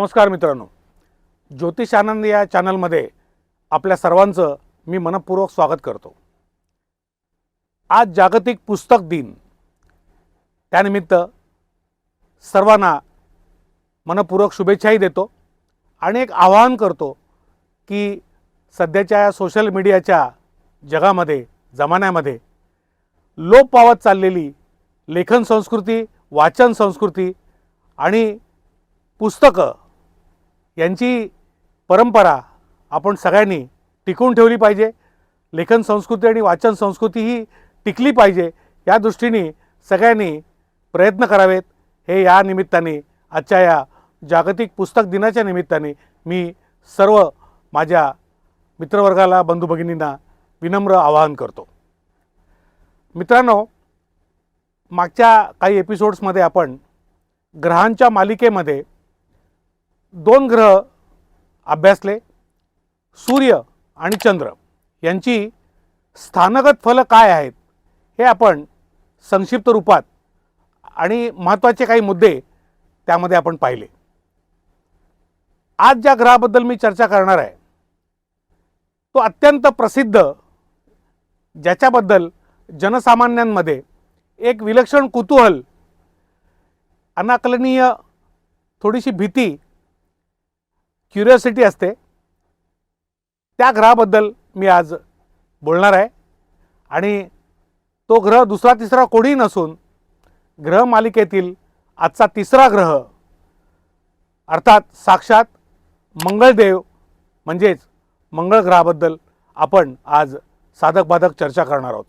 नमस्कार मित्रांनो, ज्योतिष आनंद या चॅनलमध्ये आपल्या सर्वांचं मी मनपूर्वक स्वागत करतो। आज जागतिक पुस्तक दिन, त्यानिमित्त सर्वांना मनपूर्वक शुभेच्छाही देतो आणि एक आवाहन करतो की सध्याच्या सोशल मीडियाच्या जगामध्ये जमान्यामध्ये लोप पावत चाललेली लेखन संस्कृती, वाचन संस्कृती आणि पुस्तकं यांची परंपरा आपण सगळ्यांनी टिकवून ठेवली पाहिजे। लेखन संस्कृती आणि वाचन संस्कृती ही टिकली पाहिजे, या दृष्टीने सगळ्यांनी प्रयत्न करावेत। हे या निमित्ताने, आजच्या या जागतिक पुस्तक दिनाच्या निमित्ताने मी सर्व माझ्या मित्रवर्गाला, बंधू भगिनींना विनम्र आवाहन करतो। मित्रांनो, मागच्या काही एपिसोड्समध्ये आपण ग्रहांच्या मालिकेमध्ये दोन ग्रह अभ्यासले, सूर्य आणि चंद्र यांची स्थानगत फल काय आहेत हे आपण संक्षिप्त रूपात आणि महत्त्वाचे काही मुद्दे त्यामध्ये आपण पाहिले। आज ज्या ग्रहाबद्दल मी चर्चा करणार आहे तो अत्यंत प्रसिद्ध, ज्याच्याबद्दल जनसामान्यांमध्ये एक विलक्षण कुतूहल, अनाकलनीय थोडीशी भीती, क्युरिओसिटी असते, त्या ग्रहाबद्दल मी आज बोलणार आहे। आणि तो ग्रह दुसरा तिसरा कोणीही नसून ग्रह मालिकेतील आजचा तिसरा ग्रह अर्थात साक्षात मंगळदेव म्हणजेच मंगळ ग्रहाबद्दल आपण आज साधक बाधक चर्चा करणार आहोत।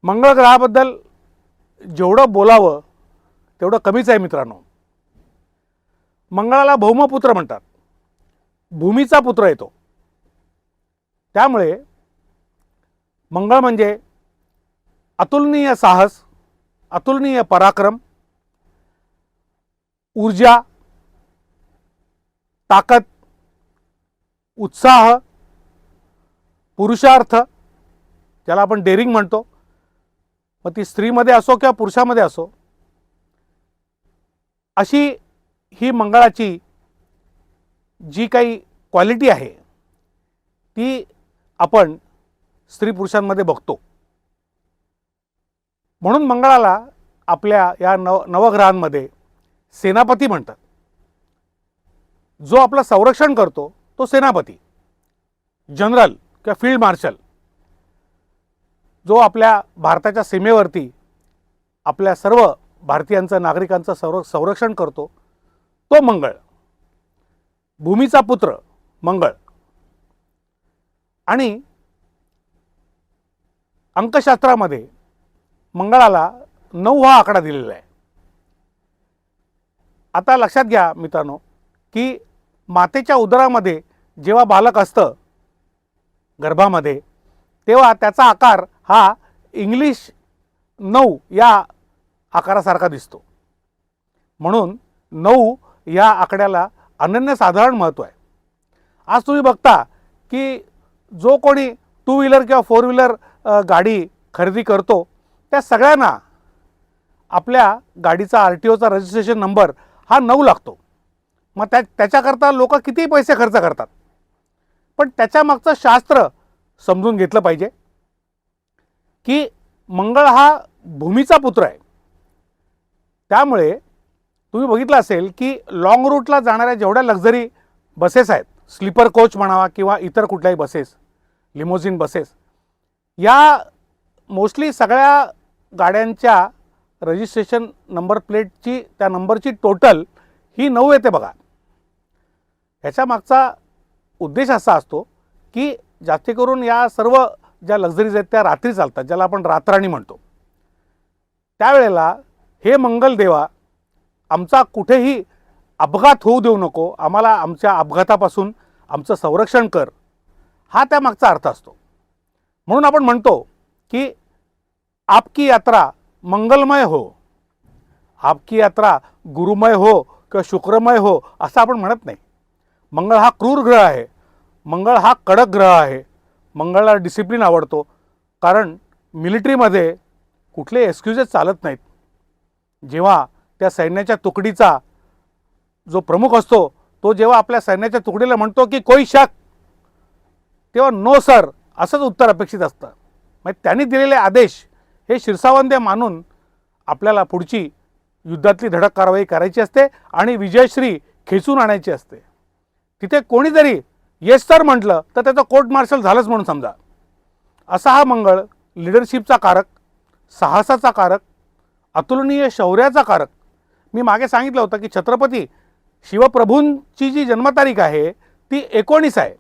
मंगळ ग्रहाबद्दल जेवढं बोलावं तेवढं कमीच आहे मित्रांनो। मंगळाला भौमपुत्र म्हणतात, भूमीचा पुत्र येतो। त्यामुळे मंगळ म्हणजे अतुलनीय साहस, अतुलनीय पराक्रम, ऊर्जा, ताकद, उत्साह, पुरुषार्थ, ज्याला आपण डेअरिंग म्हणतो, मग ती स्त्रीमध्ये असो किंवा पुरुषामध्ये असो, अशी ही मंगळाची जी काही क्वालिटी आहे ती आपण स्त्री पुरुषांमध्ये बघतो। म्हणून मंगळाला आपल्या या नवग्रहांमध्ये सेनापती म्हणतात। जो आपलं संरक्षण करतो तो सेनापती, जनरल किंवा फील्ड मार्शल, जो आपल्या भारताच्या सीमेवरती आपल्या सर्व भारतीयांचं, नागरिकांचं संरक्षण करतो तो मंगळ, भूमीचा पुत्र मंगळ। आणि अंकशास्त्रामध्ये मंगळाला 9 हा आकडा दिलेला आहे। आता लक्षात घ्या मित्रांनो की मातेच्या उदरामध्ये जेव्हा बालक असतं गर्भामध्ये, तेव्हा त्याचा आकार हा इंग्लिश 9 या आकारासारखा दिसतो। म्हणून 9 या आकड्याला अनन्यसाधारण महत्त्व आहे। आज तुम्ही बघता की जो कोणी 2 व्हीलर किंवा 4 व्हीलर गाडी खरेदी करतो त्या सगळ्यांना आपल्या गाडीचा RTOचा रजिस्ट्रेशन नंबर हा 9 लागतो। मग त्याच्याकरता लोक किती पैसे खर्च करतात, पण त्याच्या मागचं शास्त्र समजून घेतलं पाहिजे की मंगळ हा भूमीचा पुत्र आहे। त्यामुळे तुम्ही बघितलं असेल की लॉंग रूटला जाणाऱ्या जेवढ्या लक्झरी बसेस आहेत, स्लीपर कोच म्हणावा किंवा इतर कुठल्याही बसेस, लिमोझिन बसेस, या मोस्टली सगळ्या गाड्यांच्या रजिस्ट्रेशन नंबर प्लेटची, त्या नंबरची टोटल ही 9 येते बघा। ह्याच्या मागचा उद्देश असा असतो की जास्ती करून या सर्व ज्या लक्झरीज आहेत त्या रात्री चालतात, ज्याला आपण रातराणी म्हणतो। त्यावेळेला हे मंगल देवा, आमचा कुठेही अपघात होऊ देऊ नको, आम्हाला आमच्या अपघातापासून आमचं संरक्षण कर, हा त्या मागचा अर्थ असतो। म्हणून आपण म्हणतो की आपकी यात्रा मंगलमय हो, आपकी यात्रा गुरुमय हो किंवा शुक्रमय हो असं आपण म्हणत नाही। मंगळ हा क्रूर ग्रह आहे, मंगळ हा कडक ग्रह आहे। मंगळाला डिसिप्लिन आवडतो, कारण मिलिटरीमध्ये कुठले एक्सक्यूजेस चालत नाहीत। जेव्हा त्या सैन्याच्या तुकडीचा जो प्रमुख असतो तो जेव्हा आपल्या सैन्याच्या तुकडीला म्हणतो की कोई शक, तेव्हा नो सर असंच उत्तर अपेक्षित असतं. म्हणजे त्यांनी दिलेले आदेश हे शिरसावंदे मानून आपल्याला पुढची युद्धातली धडक कारवाई करायची असते आणि विजयश्री खेचून आणायची असते. तिथे कोणी जरी येस सर म्हटलं तर त्याचं कोर्ट मार्शल झालंच म्हणून समजा. असा हा मंगळ लिडरशिपचा कारक, साहसाचा कारक, अतुलनीय शौर्याचा कारक. मी मागे सांगितलं होतं की छत्रपती शिवप्रभूंची जी जन्मतारीख आहे ती 19 आहे.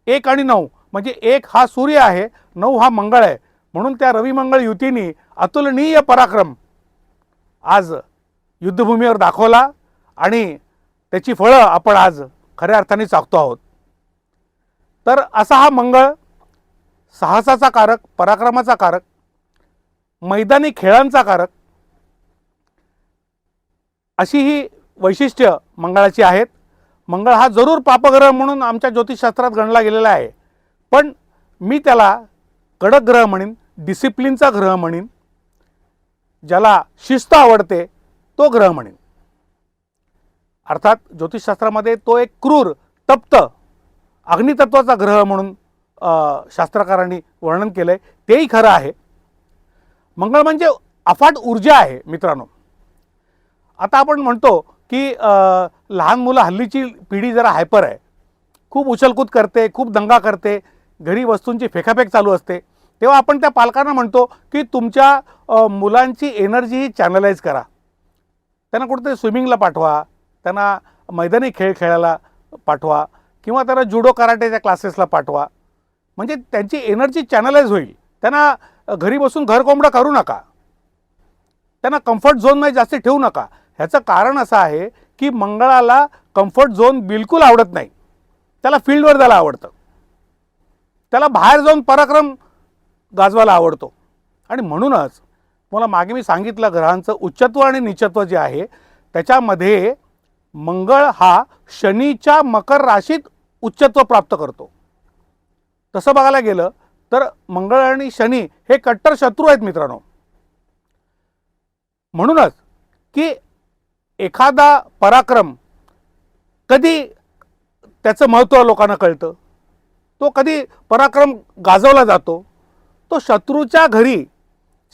1 आणि 9 म्हणजे 1 हा सूर्य आहे, 9 हा मंगळ आहे. म्हणून त्या रविमंगळ युतीने अतुलनीय पराक्रम आज युद्धभूमीवर दाखवला आणि त्याची फळं आपण आज खऱ्या अर्थाने चाखतो आहोत. तर असा हा मंगळ साहसाचा कारक, पराक्रमाचा कारक, मैदानी खेळांचा कारक, अशी ही वैशिष्ट्य मंगळाची आहेत. मंगळ हा जरूर पापग्रह म्हणून आमच्या ज्योतिषशास्त्रात गणला गेलेला आहे, पण मी त्याला कडक ग्रह म्हणीन, डिसिप्लिनचा ग्रह म्हणीन, ज्याला शिस्त आवडते तो ग्रह म्हणीन. अर्थात ज्योतिषशास्त्रामध्ये तो एक क्रूर, तप्त, अग्नितत्वाचा ग्रह म्हणून शास्त्रकारांनी वर्णन केलंय, तेही खरं आहे. मंगळ म्हणजे अफाट ऊर्जा आहे मित्रांनो. आता आपण म्हणतो की लहान मुलं, हल्लीची पिढी जरा हायपर आहे, खूप उछलकूद करते, खूप दंगा करते, घरी वस्तूंची फेकाफेक चालू असते. तेव्हा आपण त्या पालकांना म्हणतो की तुमच्या मुलांची एनर्जी ही चॅनलाइज करा, त्यांना कुठेतरी स्विमिंगला पाठवा, त्यांना मैदानी खेळ खेळायला पाठवा किंवा त्यांना जुडो कराटेच्या क्लासेसला पाठवा, म्हणजे त्यांची एनर्जी चॅनलाइज होईल. त्यांना घरी बसून घर कोंबडं करू नका, त्यांना कम्फर्ट झोनमध्ये जास्त ठेवू नका. ह्याचं कारण असं आहे की मंगळाला कम्फर्ट झोन बिलकुल आवडत नाही, त्याला फील्डवर जायला आवडतं, त्याला बाहेर जाऊन पराक्रम गाजवायला आवडतो. आणि म्हणूनच मला मागे मी सांगितलं ग्रहांचं उच्चत्व आणि नीचत्व जे आहे त्याच्यामध्ये मंगळ हा शनीच्या मकर राशीत उच्चत्व प्राप्त करतो. तसं बघायला गेलं तर मंगळ आणि शनी हे कट्टर शत्रू आहेत मित्रांनो. म्हणूनच की एखादा पराक्रम कधी त्याचं महत्त्व लोकांना कळतं, तो कधी पराक्रम गाजवला जातो, तो शत्रूच्या घरी,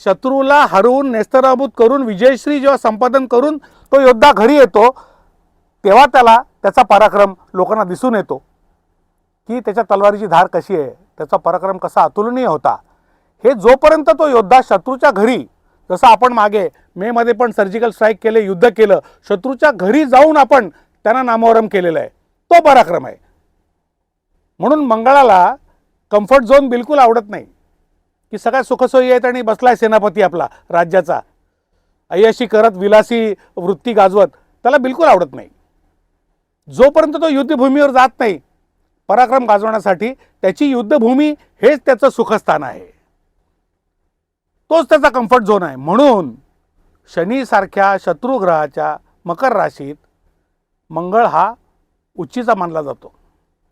शत्रूला हरवून नेस्तनाबूत करून विजयश्री जेव्हा संपादन करून तो योद्धा घरी येतो तेव्हा त्याला त्याचा पराक्रम लोकांना दिसून येतो की त्याच्या तलवारीची धार कशी आहे, त्याचा पराक्रम कसा अतुलनीय होता. हे जोपर्यंत तो योद्धा शत्रूच्या घरी, जसं आपण मागे मे मध्ये पण सर्जिकल स्ट्राईक केले, युद्ध केलं, शत्रूच्या घरी जाऊन आपण त्यांना नामोहरम केलेलं आहे, तो पराक्रम आहे. म्हणून मंगळाला कम्फर्ट झोन बिलकुल आवडत नाही की सगळ्या सुखसोयी आहेत आणि बसलाय सेनापती आपला राज्याचा, अय्याशी करत विलासी वृत्ती गाजवत, त्याला बिलकुल आवडत नाही. जोपर्यंत तो युद्धभूमीवर जात नाही पराक्रम गाजवण्यासाठी, त्याची युद्धभूमी हेच त्याचं सुखस्थान आहे, तोच त्याचा कम्फर्ट झोन आहे. म्हणून शनीसारख्या शत्रुग्रहाच्या मकर राशीत मंगळ हा उच्चीचा मानला जातो.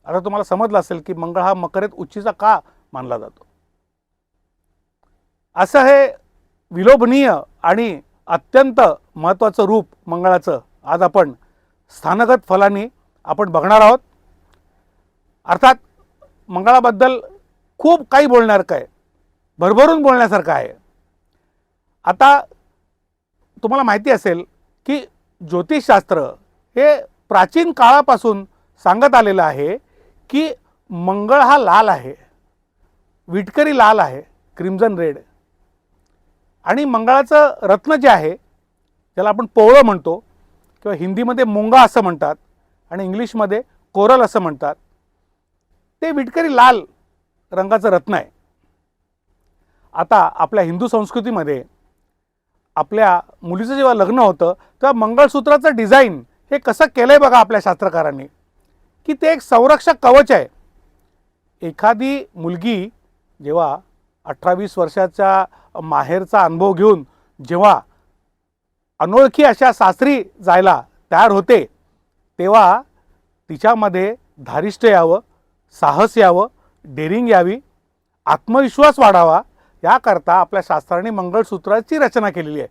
आता तुम्हाला समजलं असेल की मंगळ हा मकरेत उच्चीचा का मानला जातो. असं हे विलोभनीय आणि अत्यंत महत्त्वाचं रूप मंगळाचं आज आपण स्थानगत फलांनी आपण बघणार आहोत. अर्थात मंगळाबद्दल खूप काही बोलण्यासारखं आहे, भरभरून बोलण्यासारखं आहे. आता तुम्हाला माहिती असेल की ज्योतिषशास्त्र हे प्राचीन काळापासून सांगत आलेलं आहे की मंगळ हा लाल आहे, विटकरी लाल आहे, क्रिम्झन रेड. आणि मंगळाचं रत्न जे आहे त्याला आपण पोवळं म्हणतो किंवा हिंदीमध्ये मुंगा असं म्हणतात आणि इंग्लिशमध्ये कोरल असं म्हणतात, ते विटकरी लाल रंगाचं रत्न आहे. आता आपल्या हिंदू संस्कृतीमध्ये आपल्या मुलीचं जेव्हा लग्न होतं तेव्हा मंगळसूत्राचं डिझाईन हे कसं केलं आहे बघा आपल्या शास्त्रकारांनी, की ते एक संरक्षक कवच आहे. एखादी मुलगी जेव्हा 18-20 वर्षाच्या माहेरचा अनुभव घेऊन जेव्हा अनोळखी अशा सासरी जायला तयार होते तेव्हा तिच्यामध्ये धारिष्ट्य यावं, साहस यावं, डेअरिंग यावी, आत्मविश्वास वाढावा, याकरता आपल्या शास्त्रांनी मंगळसूत्राची रचना केलेली आहे.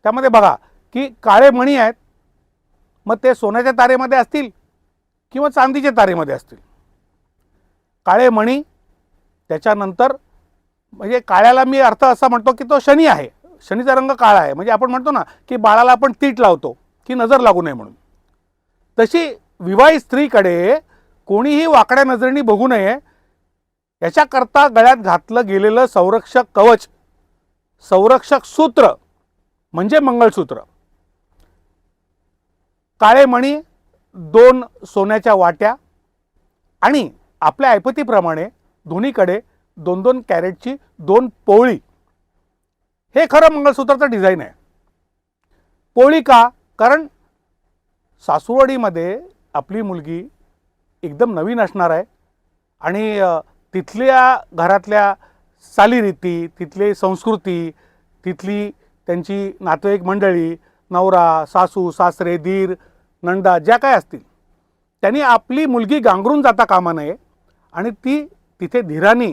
त्यामध्ये बघा की काळे मणी आहेत, मग ते सोन्याच्या तारेमध्ये असतील किंवा चांदीच्या तारेमध्ये असतील. काळे मणी, त्याच्यानंतर म्हणजे काळ्याला मी अर्थ असा म्हणतो की तो शनी आहे, शनीचा रंग काळा आहे. म्हणजे आपण म्हणतो ना की बाळाला आपण तीट लावतो की नजर लागू नये म्हणून, तशी विवाहित स्त्रीकडे कोणीही वाकड्या नजरेने बघू नये याच्याकरता गळ्यात घातलं गेलेलं संरक्षक कवच, संरक्षक सूत्र म्हणजे मंगळसूत्र. काळे मणी, 2 सोन्याच्या वाट्या आणि आपल्या ऐपतीप्रमाणे दोन्हीकडे 2-2 कॅरेटची 2 पोळी, हे खरं मंगळसूत्राचं डिझाईन आहे. पोळी का? कारण सासुरवाडीमध्ये आपली मुलगी एकदम नवीन असणार आहे आणि तिथल्या घरातल्या चालीरीती, तिथली संस्कृती, तिथली त्यांची नातेवाईक मंडळी, नवरा, सासू, सासरे, दीर, नंदा ज्या काय असतील, त्यांनी आपली मुलगी गांगरून जाता कामा नये आणि ती तिथे धीराने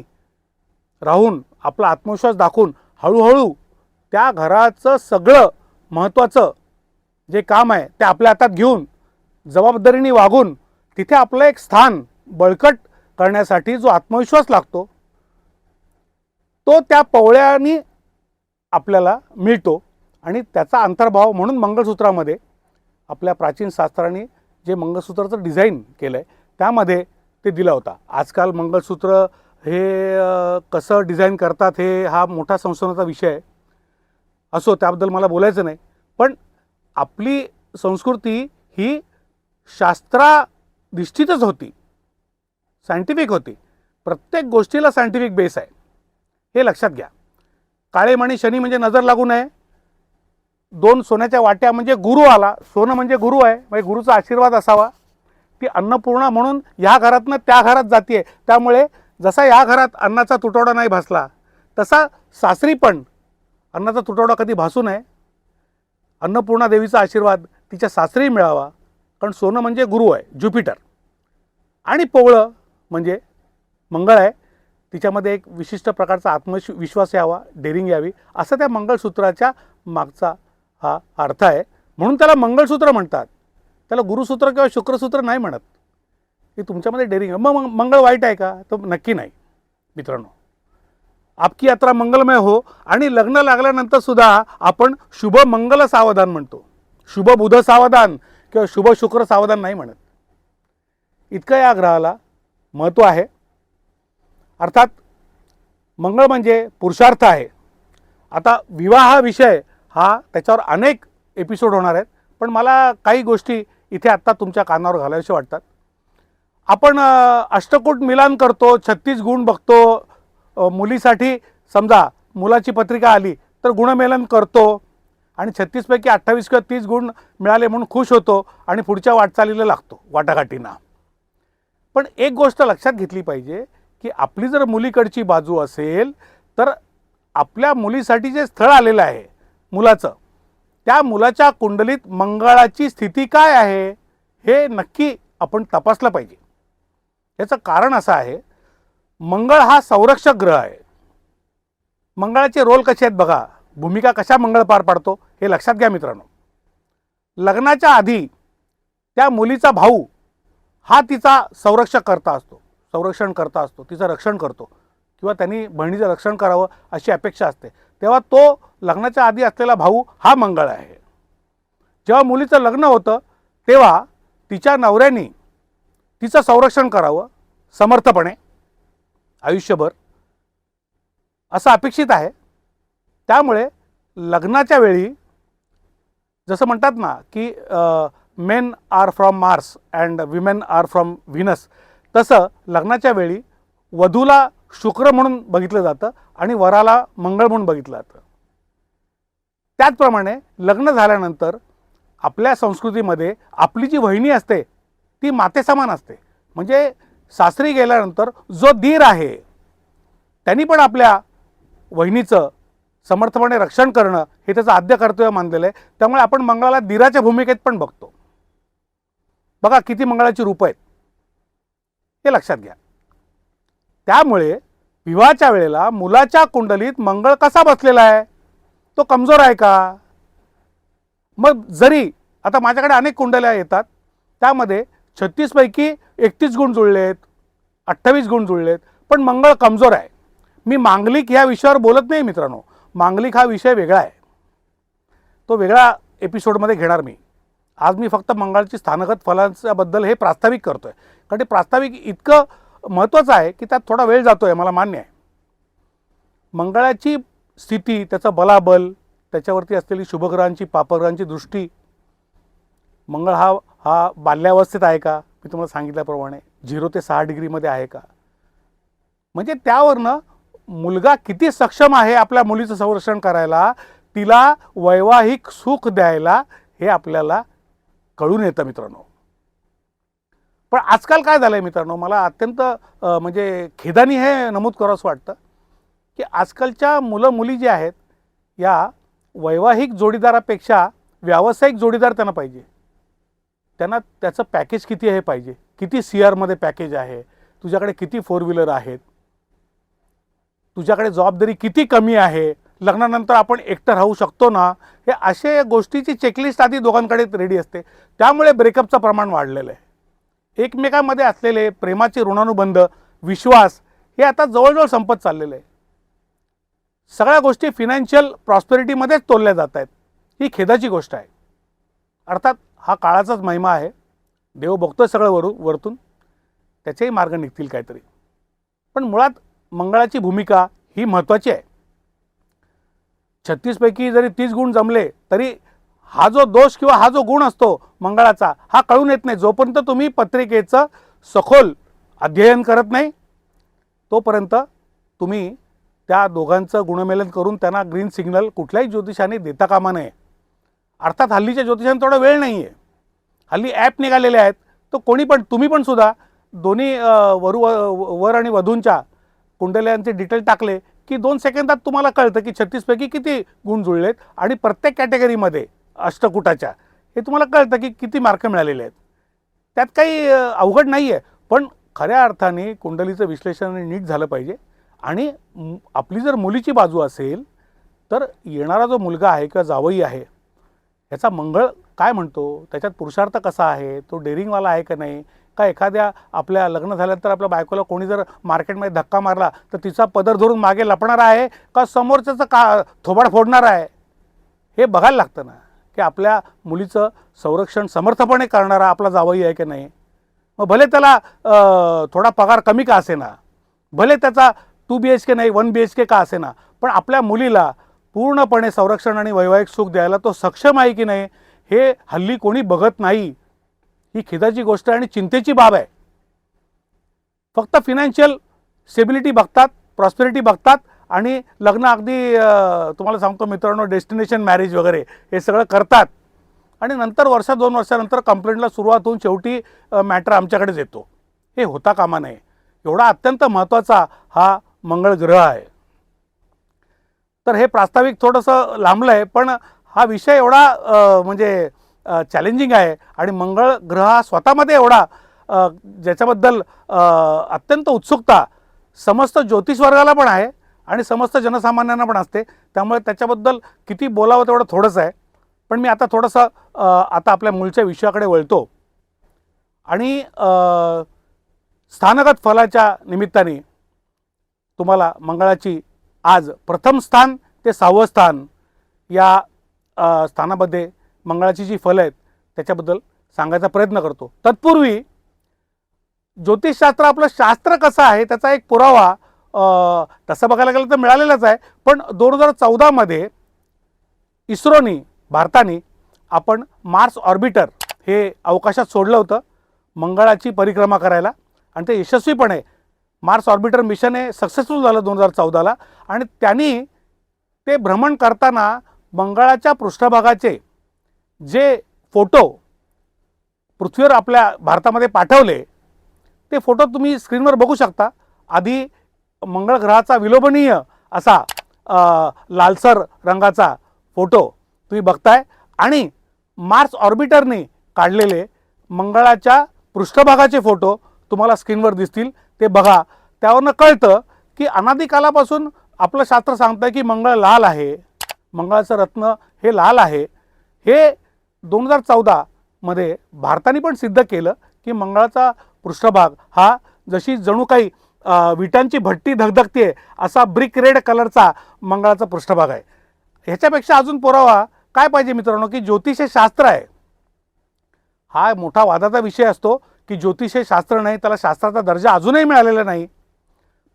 राहून आपला आत्मविश्वास दाखवून हळूहळू त्या घराचं सगळं महत्त्वाचं जे काम आहे ते आपल्या हातात घेऊन जबाबदारीने वागून तिथे आपलं एक स्थान बळकट करण्यासाठी जो आत्मविश्वास लागतो तो त्या पवळ्याने आपल्याला मिळतो. आणि त्याचा अंतर्भाव म्हणून मंगळसूत्रामध्ये आपल्या प्राचीन शास्त्रांनी जे मंगळसूत्राचं डिझाईन केलं आहे त्यामध्ये ते दिला होता. आजकाल मंगळसूत्र हे कसं डिझाईन करतात हे हा मोठा संशोधनाचा विषय आहे, असो त्याबद्दल मला बोलायचं नाही. पण आपली संस्कृती ही शास्त्राधिष्ठितच होती, सायंटिफिक होती. प्रत्येक गोष्टीला सायंटिफिक बेस आहे, हे लक्षात घ्या. काळे मणी शनी म्हणजे नजर लागू नये, 2 सोन्याच्या वाट्या म्हणजे गुरु आला, सोनं म्हणजे गुरु आहे, म्हणजे गुरुचा आशीर्वाद असावा. ती अन्नपूर्णा म्हणून ह्या घरातनं त्या घरात जाते, त्यामुळे जसा या घरात अन्नाचा तुटवडा नाही भासला तसा सासरी पण अन्नाचा तुटवडा कधी भासू नये. अन्नपूर्णा देवीचा आशीर्वाद तिच्या सासरी मिळावा, कारण सोनं म्हणजे गुरु आहे, ज्युपिटर, आणि पोवळं म्हणजे मंगळ आहे, तिच्यामध्ये एक विशिष्ट प्रकारचा आत्मविश्वास यावा, डेअरिंग यावी, असं त्या मंगळसूत्राच्या मागचा हा अर्थ आहे. म्हणून त्याला मंगळसूत्र म्हणतात, त्याला गुरुसूत्र किंवा शुक्रसूत्र नाही म्हणत. की तुमच्यामध्ये डेअरिंग आहे. मग मंगळ वाईट आहे का? तर नक्की नाही मित्रांनो. आपकी यात्रा मंगलमय हो. आणि लग्न लागल्यानंतर सुद्धा आपण शुभ मंगल सावधान म्हणतो, शुभ बुध सावधान किंवा शुभ शुक्र सावधान नाही म्हणत. इतकं या ग्रहाला महत्त्व आहे. अर्थात मंगळ म्हणजे पुरुषार्थ आहे. आता विवाह विषय हा त्याच्यावर अनेक एपिसोड होणार आहेत, पण मला काही गोष्टी इथे आत्ता तुमच्या कानावर घालाव्याशा वाटतात. आपण अष्टकूट मिलान करतो, 36 गुण बघतो. मुलीसाठी समजा मुलाची पत्रिका आली तर गुणमेलन करतो आणि 36 पैकी 28 किंवा 30 गुण मिळाले म्हणून खुश होतो आणि पुढच्या वाटचालीला लागतो वाटाघाटींना. पण एक गोष्ट लक्षात घेतली पाहिजे की आपली जर मुलीकडची बाजू असेल तर आपल्या मुलीसाठी जे स्थळ आलेलं आहे मुलाचं, त्या मुलाच्या कुंडलीत मंगळाची स्थिती काय आहे हे नक्की आपण तपासलं पाहिजे. याचं कारण असं आहे, मंगळ हा संरक्षक ग्रह आहे. मंगळाचे रोल कसे आहेत बघा, भूमिका कशा मंगळ पार पाडतो हे लक्षात घ्या मित्रांनो. लग्नाच्या आधी त्या मुलीचा भाऊ हा तिचा संरक्षण करता असतो, तिचं रक्षण करतो किंवा त्यांनी बहिणीचं रक्षण करावं अशी अपेक्षा असते. तेव्हा तो लग्नाच्या आधी असलेला भाऊ हा मंगळ आहे. जेव्हा मुलीचं लग्न होतं तेव्हा तिच्या नवऱ्याने तिचं संरक्षण करावं समर्थपणे आयुष्यभर असं अपेक्षित आहे. त्यामुळे लग्नाच्या वेळी जसं म्हणतात ना की men are from Mars and women are from Venus, तसं लग्नाच्या वेळी वधूला शुक्र म्हणून बघितलं जातं आणि वराला मंगळ म्हणून बघितलं जातं. त्याचप्रमाणे लग्न झाल्यानंतर आपल्या संस्कृतीमध्ये आपली जी वहिनी असते ती मातेसमान असते. म्हणजे सासरी गेल्यानंतर जो दीर आहे त्यांनी पण आपल्या वहिनीचं समर्थपणे रक्षण करणं हे त्याचं आद्य कर्तव्य मानलेलं आहे. त्यामुळे आपण मंगळाला दीराच्या भूमिकेत पण बघतो. बघा किती मंगळाची रूप आहेत हे लक्षात घ्या. त्यामुळे विवाहाच्या वेळेला मुलाच्या कुंडलीत मंगळ कसा बसलेला आहे, तो कमजोर आहे का? मग जरी आता माझ्याकडे अनेक कुंडल्या येतात, त्यामध्ये 36 पैकी 31 गुण जुळले आहेत, 28 गुण जुळले आहेत, पण मंगळ कमजोर आहे. मी मांगलिक ह्या विषयावर बोलत नाही मित्रांनो, मांगलिक हा विषय वेगळा आहे, तो वेगळा एपिसोडमध्ये घेणार मी. आज मी फक्त मंगळाची स्थानगत फलांच्याबद्दल हे प्रास्ताविक करतोय, कारण ते प्रास्ताविक इतकं महत्त्वाचं आहे की त्यात थोडा वेळ जातोय, मला मान्य आहे. मंगळाची स्थिती, त्याचं बलाबल, त्याच्यावरती असलेली शुभग्रहांची पापग्रहांची दृष्टी, मंगळ हा बाल्यावस्थेत आहे का, मी तुम्हाला सांगितल्याप्रमाणे 0 ते 6 डिग्रीमध्ये आहे का, म्हणजे त्यावरनं मुलगा किती सक्षम आहे आपल्या मुलीचं संरक्षण करायला, तिला वैवाहिक सुख द्यायला, हे आपल्याला कळून येतं मित्रांनो. पण आजकाल काय झालं आहे मित्रांनो, मला अत्यंत म्हणजे खेदानी हे नमूद करावंसं वाटतं की आजकालच्या मुलं मुली जे आहेत या वैवाहिक जोडीदारापेक्षा व्यावसायिक जोडीदार त्यांना पाहिजे. त्यांना त्याचं पॅकेज किती आहे पाहिजे, किती CRमध्ये पॅकेज आहे, तुझ्याकडे किती 4 व्हीलर आहेत, तुझ्याकडे जबाबदारी किती कमी आहे, लग्नानंतर आपण एकटं राहू शकतो ना, हे अशा गोष्टीची चेकलिस्ट आधी दोघांकडे रेडी असते. त्यामुळे ब्रेकअपचं प्रमाण वाढलेलं आहे. एकमेकांमध्ये असलेले प्रेमाचे ऋणानुबंध, विश्वास हे आता जवळजवळ संपत चाललेलं आहे. सगळ्या गोष्टी फिनान्शियल प्रॉस्पेरिटीमध्येच तोलल्या जात आहेत. ही खेदाची गोष्ट आहे. अर्थात हा काळाचाच महिमा आहे, देव बघतोय सगळं वरतून, त्याचेही मार्ग निघतील काहीतरी. पण मुळात मंगळाची भूमिका ही महत्त्वाची आहे. 36 पैकी जरी 30 गुण जमले तरी हा जो दोष किंवा हा जो गुण असतो मंगळाचा, हा कळून येत नाही. जोपर्यंत तुम्ही पत्रिकेचं सखोल अध्ययन करत नाही तोपर्यंत तुम्ही त्या दोघांचं गुणमेलन करून त्यांना ग्रीन सिग्नल कुठल्याही ज्योतिषाने देता कामा नये. अर्थात हल्लीच्या ज्योतिषांना थोडा वेळ नाही आहे. हल्ली ॲप निघालेले आहेत, तर कोणी पण, तुम्ही पण सुद्धा दोन्ही वर आणि वधूंच्या कुंडल्यांचे डिटेल टाकले की 2 सेकंदात तुम्हाला कळतं की 36 पैकी किती गुण जुळलेत आणि प्रत्येक कॅटेगरीमध्ये अष्टकुटाच्या हे तुम्हाला कळतं की किती मार्क मिळालेले आहेत. त्यात काही अवघड नाही आहे. पण खऱ्या अर्थाने कुंडलीचं विश्लेषण नीट झालं पाहिजे. आणि आपली जर मुलीची बाजू असेल तर येणारा जो मुलगा आहे किंवा जावई आहे याचा मंगळ काय म्हणतो, त्याच्यात पुरुषार्थ कसा आहे, तो डेअरिंगवाला आहे का नाही, का एखाद्या आपल्या लग्न झाल्यानंतर आपल्या बायकोला कोणी जर मार्केटमध्ये धक्का मारला तर तिचा पदर धरून मागे लपणार आहे का समोरच्याचं का थोबाड फोडणार आहे, हे बघायला लागतं ना, की आपल्या मुलीचं संरक्षण समर्थपणे करणारा आपला जावई आहे की नाही. मग भले त्याला थोडा पगार कमी का असेना, भले त्याचा 2 BHK नाही 1 BHK का असेना, पण आपल्या मुलीला पूर्णपणे संरक्षण आणि वैवाहिक सुख द्यायला तो सक्षम आहे की नाही हे हल्ली कोणी बघत नाही. ही खेदाची गोष्ट आणि चिंतेची बाब आहे. फक्त फिनान्शियल स्टेबिलिटी बघतात, प्रॉस्पेरिटी बघतात आणि लग्न अगदी तुम्हाला सांगतो मित्रांनो, डेस्टिनेशन मॅरेज वगैरे हे सगळं करतात आणि नंतर 1-2 वर्षानंतर कंप्लेंटला सुरुवात होऊन शेवटी मॅटर आमच्याकडेच येतो. हे होता कामा नये. एवढा अत्यंत महत्त्वाचा हा मंगळ ग्रह आहे. तर हे प्रास्ताविक थोडंसं लांबलं आहे, पण हा विषय एवढा म्हणजे चॅलेंजिंग आहे आणि मंगळ ग्रह हा स्वतःमध्ये एवढा ज्याच्याबद्दल अत्यंत उत्सुकता समस्त ज्योतिष वर्गाला पण आहे आणि समस्त जनसामान्यांना पण असते. त्यामुळे त्याच्याबद्दल किती बोलावं तेवढं थोडंच आहे. पण मी आता थोडंसं आता आपल्या मूळच्या विषयाकडे वळतो आणि स्थानगत फलाच्या निमित्ताने तुम्हाला मंगळाची आज प्रथम स्थान ते 6वं स्थान या स्थानामध्ये मंगळाची जी फलं आहेत त्याच्याबद्दल सांगायचा प्रयत्न करतो. तत्पूर्वी ज्योतिषशास्त्र आपलं शास्त्र कसं आहे त्याचा एक पुरावा तसं बघायला गेलं तर मिळालेलाच आहे. पण 2014 मध्ये इस्रोनी, भारताने आपण मार्स ऑर्बिटर हे अवकाशात सोडलं होतं मंगळाची परिक्रमा करायला आणि ते यशस्वीपणे मार्स ऑर्बिटर मिशन हे सक्सेसफुल झालं 2014ला आणि त्यांनी ते भ्रमण करताना मंगळाच्या पृष्ठभागाचे जे फोटो पृथ्वीवर आपल्या भारतामध्ये पाठवले ते फोटो तुम्ही स्क्रीनवर बघू शकता. आधी मंगळ ग्रहाचा विलोभनीय असा लालसर रंगाचा फोटो तुम्ही बघताय आणि मार्स ऑर्बिटरने काढलेले मंगळाच्या पृष्ठभागाचे फोटो तुम्हाला स्क्रीनवर दिसतील. ते बघा, त्यावरनं कळतं की अनादिकालापासून आपलं शास्त्र सांगतं की मंगळ लाल आहे, मंगळाचं रत्न हे लाल आहे. हे 2014 मध्ये भारताने पण सिद्ध केलं की मंगळाचा पृष्ठभाग हा जशी जणू काही विटांची भट्टी धगधगते असा ब्रिक रेड कलरचा मंगळाचा पृष्ठभाग आहे. ह्याच्यापेक्षा अजून पुरावा काय पाहिजे मित्रांनो, की ज्योतिष शास्त्र आहे. हा मोठा वादाचा विषय असतो की ज्योतिष शास्त्र नाही, त्याला शास्त्राचा दर्जा अजूनही मिळालेला नाही.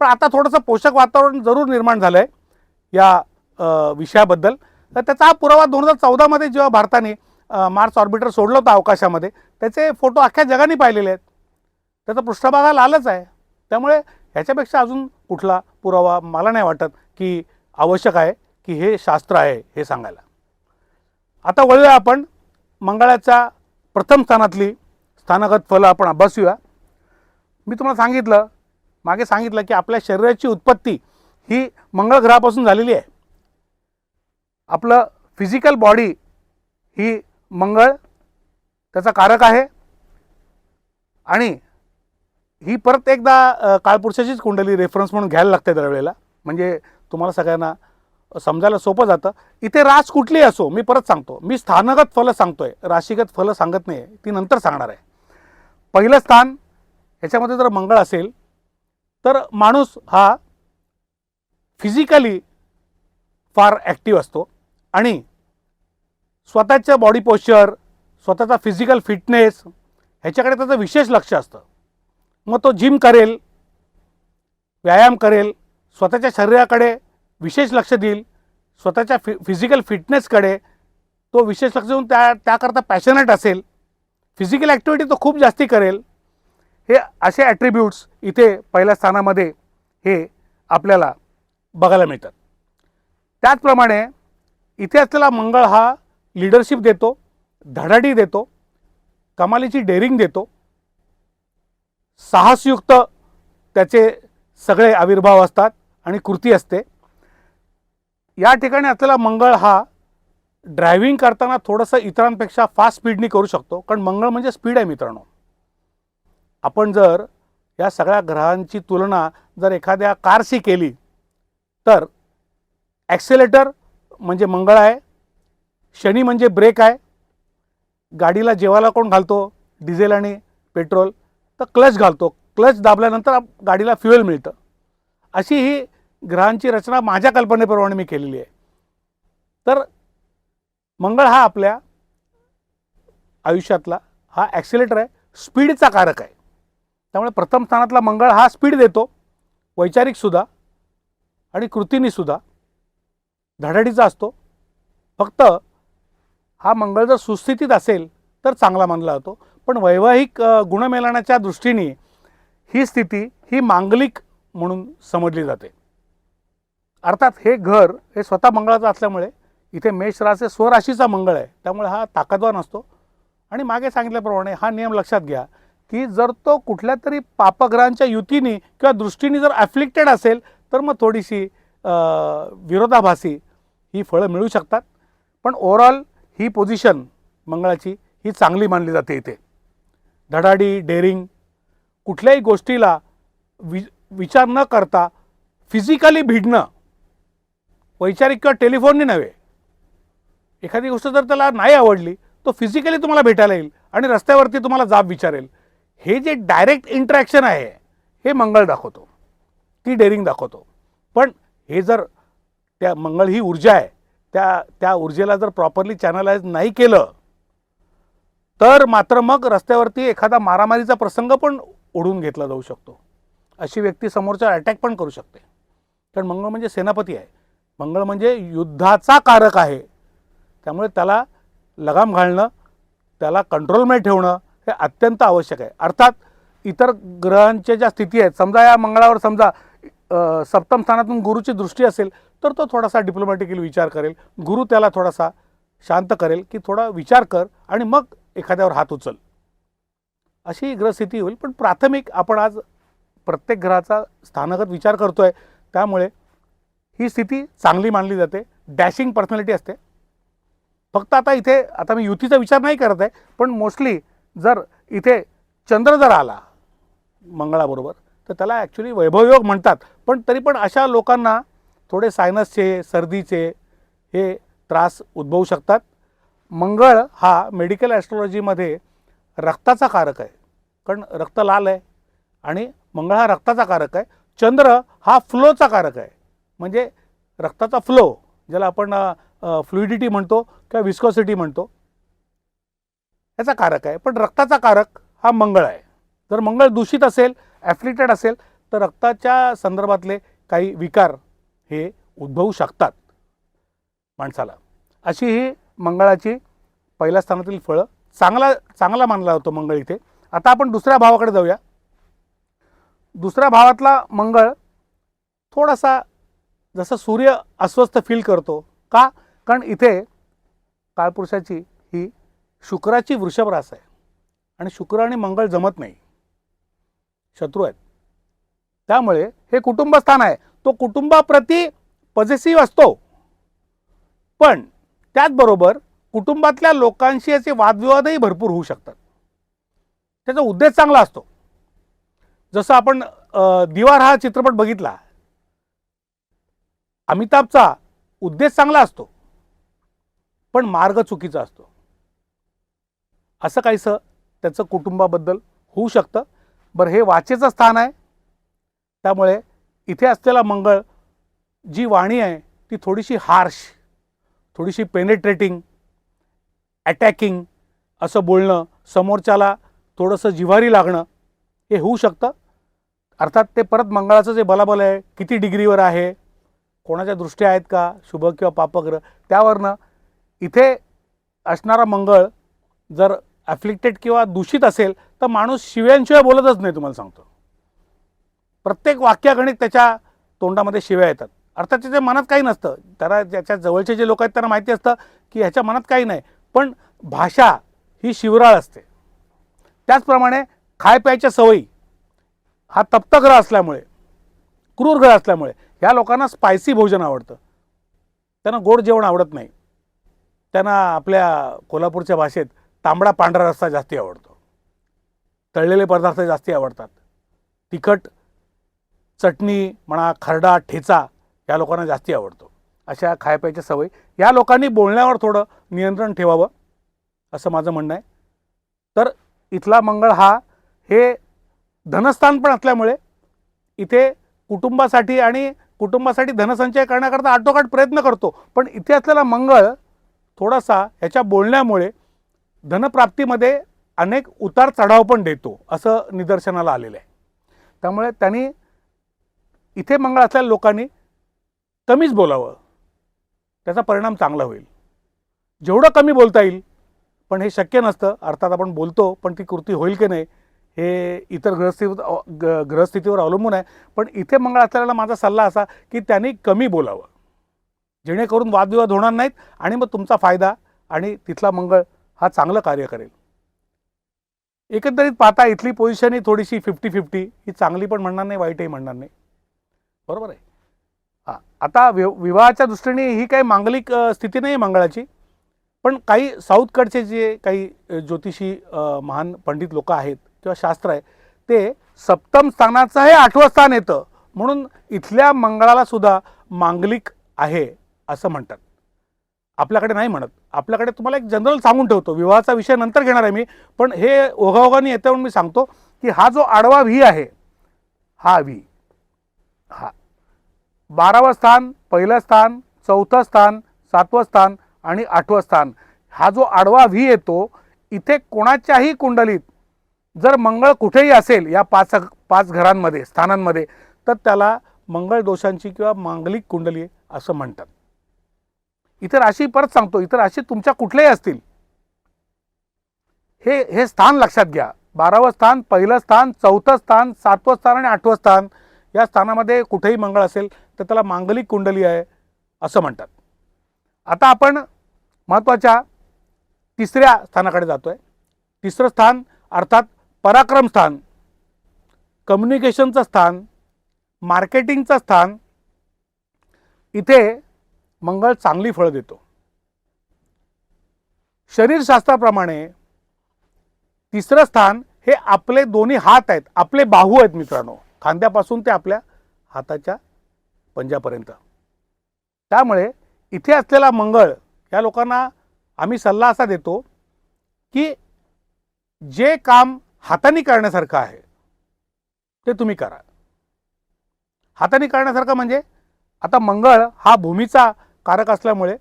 पण आता थोडंसं पोषक वातावरण जरूर निर्माण झालं आहे या विषयाबद्दल. तर त्याचा हा पुरावा 2014 मध्ये जेव्हा भारताने मार्स ऑर्बिटर सोडलं होतं अवकाशामध्ये, त्याचे फोटो अख्ख्या जगाने पाहिलेले आहेत. त्याचा पृष्ठभाग हा लालच आहे. त्यामुळे ह्याच्यापेक्षा अजून कुठला पुरावा मला नाही वाटत की आवश्यक आहे की हे शास्त्र आहे हे सांगायला. आता वळूया आपण मंगळाच्या प्रथम स्थानातली स्थानगत फलं आपण अभ्यासूया. मी तुम्हाला मागे सांगितलं की आपल्या शरीराची उत्पत्ती ही मंगळ ग्रहापासून झालेली आहे. आपलं फिजिकल बॉडी ही मंगळ त्याचा कारक आहे. आणि ही परत एकदा काळपुरुषाचीच कुंडली रेफरन्स म्हणून घ्यायला लागते दरवेळेला, म्हणजे तुम्हाला सगळ्यांना समजायला सोपं जातं. इथे रास कुठली असो, मी परत सांगतो, मी स्थानगत फलं सांगतोय, राशीगत फलं सांगत नाही, ती नंतर सांगणार आहे. पहिलं स्थान ह्याच्यामध्ये जर मंगळ असेल तर माणूस हा फिजिकली फार ॲक्टिव्ह असतो आणि स्वतःच्या बॉडी पोश्चर, स्वतःचा फिजिकल फिटनेस ह्याच्याकडे त्याचं विशेष लक्ष असतं. मग तो जिम करेल, व्यायाम करेल, स्वतःच्या शरीराकडे विशेष लक्ष देईल, स्वतःच्या फिजिकल फिटनेसकडे तो विशेष लक्ष देऊन त्याकरता पॅशनेट असेल, फिजिकल ॲक्टिव्हिटी तो खूप जास्ती करेल. हे असे ॲट्रिब्यूट्स इथे पहिल्या स्थानामध्ये हे आपल्याला बघायला मिळतात. त्याचप्रमाणे इथे असलेला मंगळ हा लीडरशिप देतो, धडाडी देतो, कमालीची डेअरिंग देतो, साहसयुक्त त्याचे सगळे आविर्भाव असतात आणि कृती असते. या ठिकाणी असलेला मंगळ हा ड्रायव्हिंग करताना थोडंसं इतरांपेक्षा फास्ट स्पीडनी करू शकतो, कारण मंगळ म्हणजे स्पीड आहे मित्रांनो. आपण जर या सगळ्या ग्रहांची तुलना जर एखाद्या कारशी केली तर ॲक्सेलेटर म्हणजे मंगळ आहे, शनी म्हणजे ब्रेक आहे, गाडीला जेवायला कोण घालतो, डिझेल आणि पेट्रोल, तर क्लच घालतो, क्लच दाबल्यानंतर गाडीला फ्युएल मिळतं. अशी ही ग्रहांची रचना माझ्या कल्पनेप्रमाणे मी केलेली आहे. तर मंगळ हा आपल्या आयुष्यातला हा ॲक्सेलेटर आहे, स्पीडचा कारक आहे. त्यामुळे प्रथम स्थानातला मंगळ हा स्पीड देतो, वैचारिकसुद्धा आणि कृतीनीसुद्धा, धडाडीचा असतो. फक्त हा मंगळ जर सुस्थितीत असेल तर चांगला मानला जातो. पण वैवाहिक गुणमेलनाच्या दृष्टीने ही स्थिती ही मांगलिक म्हणून समजली जाते. अर्थात हे घर हे स्वतः मंगळाचं असल्यामुळे इथे मेष राशी स्वराशीचा मंगळ आहे, त्यामुळे हा ताकदवान असतो. आणि मागे सांगितल्याप्रमाणे हा नियम लक्षात घ्या की जर तो कुठल्या तरी पापग्रहांच्या युतीने किंवा दृष्टीने जर ॲफ्लिक्टेड असेल तर मग थोडीशी विरोधाभासी ही फळं मिळू शकतात. पण ओव्हरऑल ही पोझिशन मंगळाची ही चांगली मानली जाते. इथे धडाडी, डेअरिंग, कुठल्याही गोष्टीला विचार न करता फिजिकली भिडणं, वैचारिक किंवा टेलिफोनने नव्हे. एखादी गोष्ट जर त्याला नाही आवडली तो फिजिकली तुम्हाला भेटायला येईल आणि रस्त्यावरती तुम्हाला जाब विचारेल. हे जे डायरेक्ट इंटरॅक्शन आहे हे मंगळ दाखवतो, ती डेअरिंग दाखवतो. पण हे जर त्या मंगळ ही ऊर्जा आहे, त्या ऊर्जेला जर प्रॉपरली चॅनलाइज नाही केलं तर मात्र मग रस्त्यावरती एखादा मारामारीचा प्रसंग पण ओढून घेतला जाऊ शकतो. अशी व्यक्ती समोरच्या अटॅक पण करू शकते. कारण मंगळ म्हणजे सेनापती आहे, मंगळ म्हणजे युद्धाचा कारक आहे. त्यामुळे त्याला लगाम घालणं, त्याला कंट्रोलमध्ये ठेवणं हे अत्यंत आवश्यक आहे. अर्थात इतर ग्रहांच्या ज्या स्थिती आहेत, समजा या मंगळावर समजा सप्तम स्थानातून गुरुची दृष्टी असेल तर तो थोडासा डिप्लोमॅटिकली विचार करेल, गुरु त्याला थोडासा शांत करेल की थोडा विचार कर आणि मग एखाद्यावर हात उचल, अशी ग्रहस्थिती होईल. पण प्राथमिक आपण आज प्रत्येक ग्रहाचा स्थानगत विचार करतोय, त्यामुळे ही स्थिती चांगली मानली जाते. डॅशिंग पर्सनॅलिटी असते. फक्त आता मी युतीचा विचार नाही करत आहे, पण मोस्टली जर इथे चंद्र जर आला मंगळाबरोबर तर त्याला ॲक्च्युली वैभवयोग म्हणतात. पण तरी पण अशा लोकांना थोडे सायनसचे, सर्दीचे हे त्रास उद्भवू शकतात. मंगळ हा मेडिकल ॲस्ट्रॉलॉजीमध्ये रक्ताचा कारक आहे, कारण रक्त लाल आहे आणि मंगळ हा रक्ताचा कारक आहे. चंद्र हा फ्लोचा कारक आहे, म्हणजे रक्ताचा फ्लो, ज्याला आपण फ्लुइडिटी म्हणतो किंवा विस्कोसिटी म्हणतो, याचा कारक आहे. पण रक्ताचा कारक हा मंगळ आहे. जर मंगळ दूषित असेल, ॲफ्लिक्टेड असेल, तर रक्ताच्या संदर्भातले काही विकार हे उद्भवू शकतात माणसाला. अशी ही मंगळाची पहिल्या स्थानातील फळं. चांगला मानला जातो मंगळ इथे. आता आपण दुसऱ्या भावाकडे जाऊया. दुसऱ्या भावातला मंगळ थोडासा जसं सूर्य अस्वस्थ फील करतो. का? कारण इथे काळपुरुषाची ही शुक्राची वृषभ रास आहे आणि शुक्र आणि मंगळ जमत नाही, शत्रू आहेत. त्यामुळे हे कुटुंबस्थान आहे, तो कुटुंबाप्रती पॉझिटिव्ह असतो, पण त्याचबरोबर कुटुंबातल्या लोकांशी याचे वादविवादही भरपूर होऊ शकतात. त्याचा उद्देश चांगला असतो. जसं आपण दिवार हा चित्रपट बघितला, अमिताभचा उद्देश चांगला असतो पण मार्ग चुकीचा असतो. असं काहीसं त्याचं कुटुंबाबद्दल होऊ शकतं. बरं, हे वाचेचं स्थान आहे, त्यामुळे इथे असलेला मंगळ, जी वाणी आहे ती थोडीशी हार्श, थोडीशी पेनेट्रेटिंग, अटॅकिंग असं बोलणं, समोरच्याला थोडंसं जिव्हारी लागणं, हे होऊ शकतं. अर्थात ते परत मंगळाचं जे बलाबल आहे, किती डिग्रीवर आहे, कोणाच्या दृष्ट्या आहेत का, शुभ किंवा पापग्रह, त्यावरनं इथे असणारा मंगळ जर ॲफ्लिक्टेड किंवा दूषित असेल तर माणूस शिव्यांशिवाय बोलतच नाही. तुम्हाला सांगतो, प्रत्येक वाक्यागणिक त्याच्या तोंडामध्ये शिव्या येतात. अर्थात त्याच्या मनात काही नसतं, त्याला त्याच्या जवळचे जे लोक आहेत त्यांना माहिती असतं की ह्याच्या मनात काही नाही, पण भाषा ही शिवराळ असते. त्याचप्रमाणे खाय प्यायच्या सवयी हा तप्त ग्रह असल्यामुळे, क्रूर ग्रह असल्यामुळे ह्या लोकांना स्पायसी भोजन आवडतं, त्यांना गोड जेवण आवडत नाही. त्यांना आपल्या कोल्हापूरच्या भाषेत तांबडा पांढरा रस्सा जास्ती आवडतो, तळलेले पदार्थ जास्ती आवडतात, तिखट चटणी म्हणा, खरडा, ठेचा या लोकांना जास्ती आवडतो. अशा खायप्याच्या सवयी, या लोकांनी बोलण्यावर थोडं नियंत्रण ठेवावं असं माझं म्हणणं आहे. तर इथला मंगळ हा हे धनस्थान पण असल्यामुळे इथे कुटुंबासाठी धनसंचय करण्याकरता आटोकाट प्रयत्न करतो. पण इथे असलेला मंगळ थोडासा ह्याच्या बोलण्यामुळे धनप्राप्तीमध्ये अनेक उतार चढाव पण देतो, असं निदर्शनाला आलेलं आहे. त्यामुळे त्यांनी इथे मंगळ असलेल्या लोकांनी कमीच बोलावं, त्याचा परिणाम चांगला होईल. जेवढं कमी बोलता येईल, पण हे शक्य नसतं. अर्थात आपण बोलतो, पण ती कृती होईल की नाही हे इतर ग्रहस्थितीवर अवलंबून आहे. पण इथे मंगळ असलेला माझा सल्ला असा की त्यांनी कमी बोलावं, जेणेकरून वादविवाद होणार नाहीत आणि मग तुमचा फायदा, आणि तिथला मंगळ हा चांगलं कार्य करेल. एकंदरीत पाहता इथली पोझिशन ही थोडीशी 50-50, ही चांगली पण म्हणणार नाही, वाईटही म्हणणार नाही. बरोबर आहे. हां, आता विवाहाच्या दृष्टीने ही काही मांगलिक स्थिती नाही मंगळाची, पण काही साऊथकडचे जे काही ज्योतिषी महान पंडित लोक आहेत किंवा शास्त्र आहे, ते सप्तम स्थानाचं हे 8वं स्थान येतं, म्हणून इथल्या मंगळाला सुद्धा मांगलिक आहे असं म्हणतात. आपल्याकडे नाही म्हणत. आपल्याकडे तुम्हाला एक जनरल सांगून ठेवतो, विवाहाचा विषय नंतर घेणार आहे मी, पण हे ओघाओघाने येतं म्हणून मी सांगतो की हा जो आडवा व्ही आहे, हा व्ही, हा 12वं स्थान, पहिलं स्थान, 4थं स्थान, 7वं स्थान आणि 8वं स्थान, हा जो आडवा व्ही येतो, इथे कोणाच्याही कुंडलीत जर मंगळ कुठेही असेल या पाच घरांमध्ये, स्थानांमध्ये, तर त्याला मंगळ दोषांची किंवा मांगलिक कुंडली असं म्हणतात. इतर राशी, परत सांगतो, इतर राशी तुमच्या कुठलेही असतील, हे स्थान लक्षात घ्या. 12वं स्थान, पहिलं स्थान, 4थं स्थान, 7वं स्थान आणि 8वं स्थान, या स्थानामध्ये कुठेही मंगळ असेल तर त्याला मांगलिक कुंडली आहे असं म्हणतात. आता आपण महत्त्वाच्या तिसऱ्या स्थानाकडे जातोय. तिसरं स्थान अर्थात पराक्रम स्थान, कम्युनिकेशनचं स्थान, मार्केटिंगचं स्थान. इथे मंगळ चांगली फळं देतो. शरीरशास्त्राप्रमाणे तिसरं स्थान हे आपले दोन्ही हात आहेत, आपले बाहू आहेत मित्रांनो, खांद्यापासून ते आपल्या हाताच्या पंजापर्यंत. त्यामुळे इथे असलेला मंगळ या लोकांना आम्ही सल्ला असा देतो की जे काम हाताने करण्यासारखं आहे ते तुम्ही करा. हाताने करण्यासारखं म्हणजे आता मंगळ हा भूमीचा कारक असल्यामुळे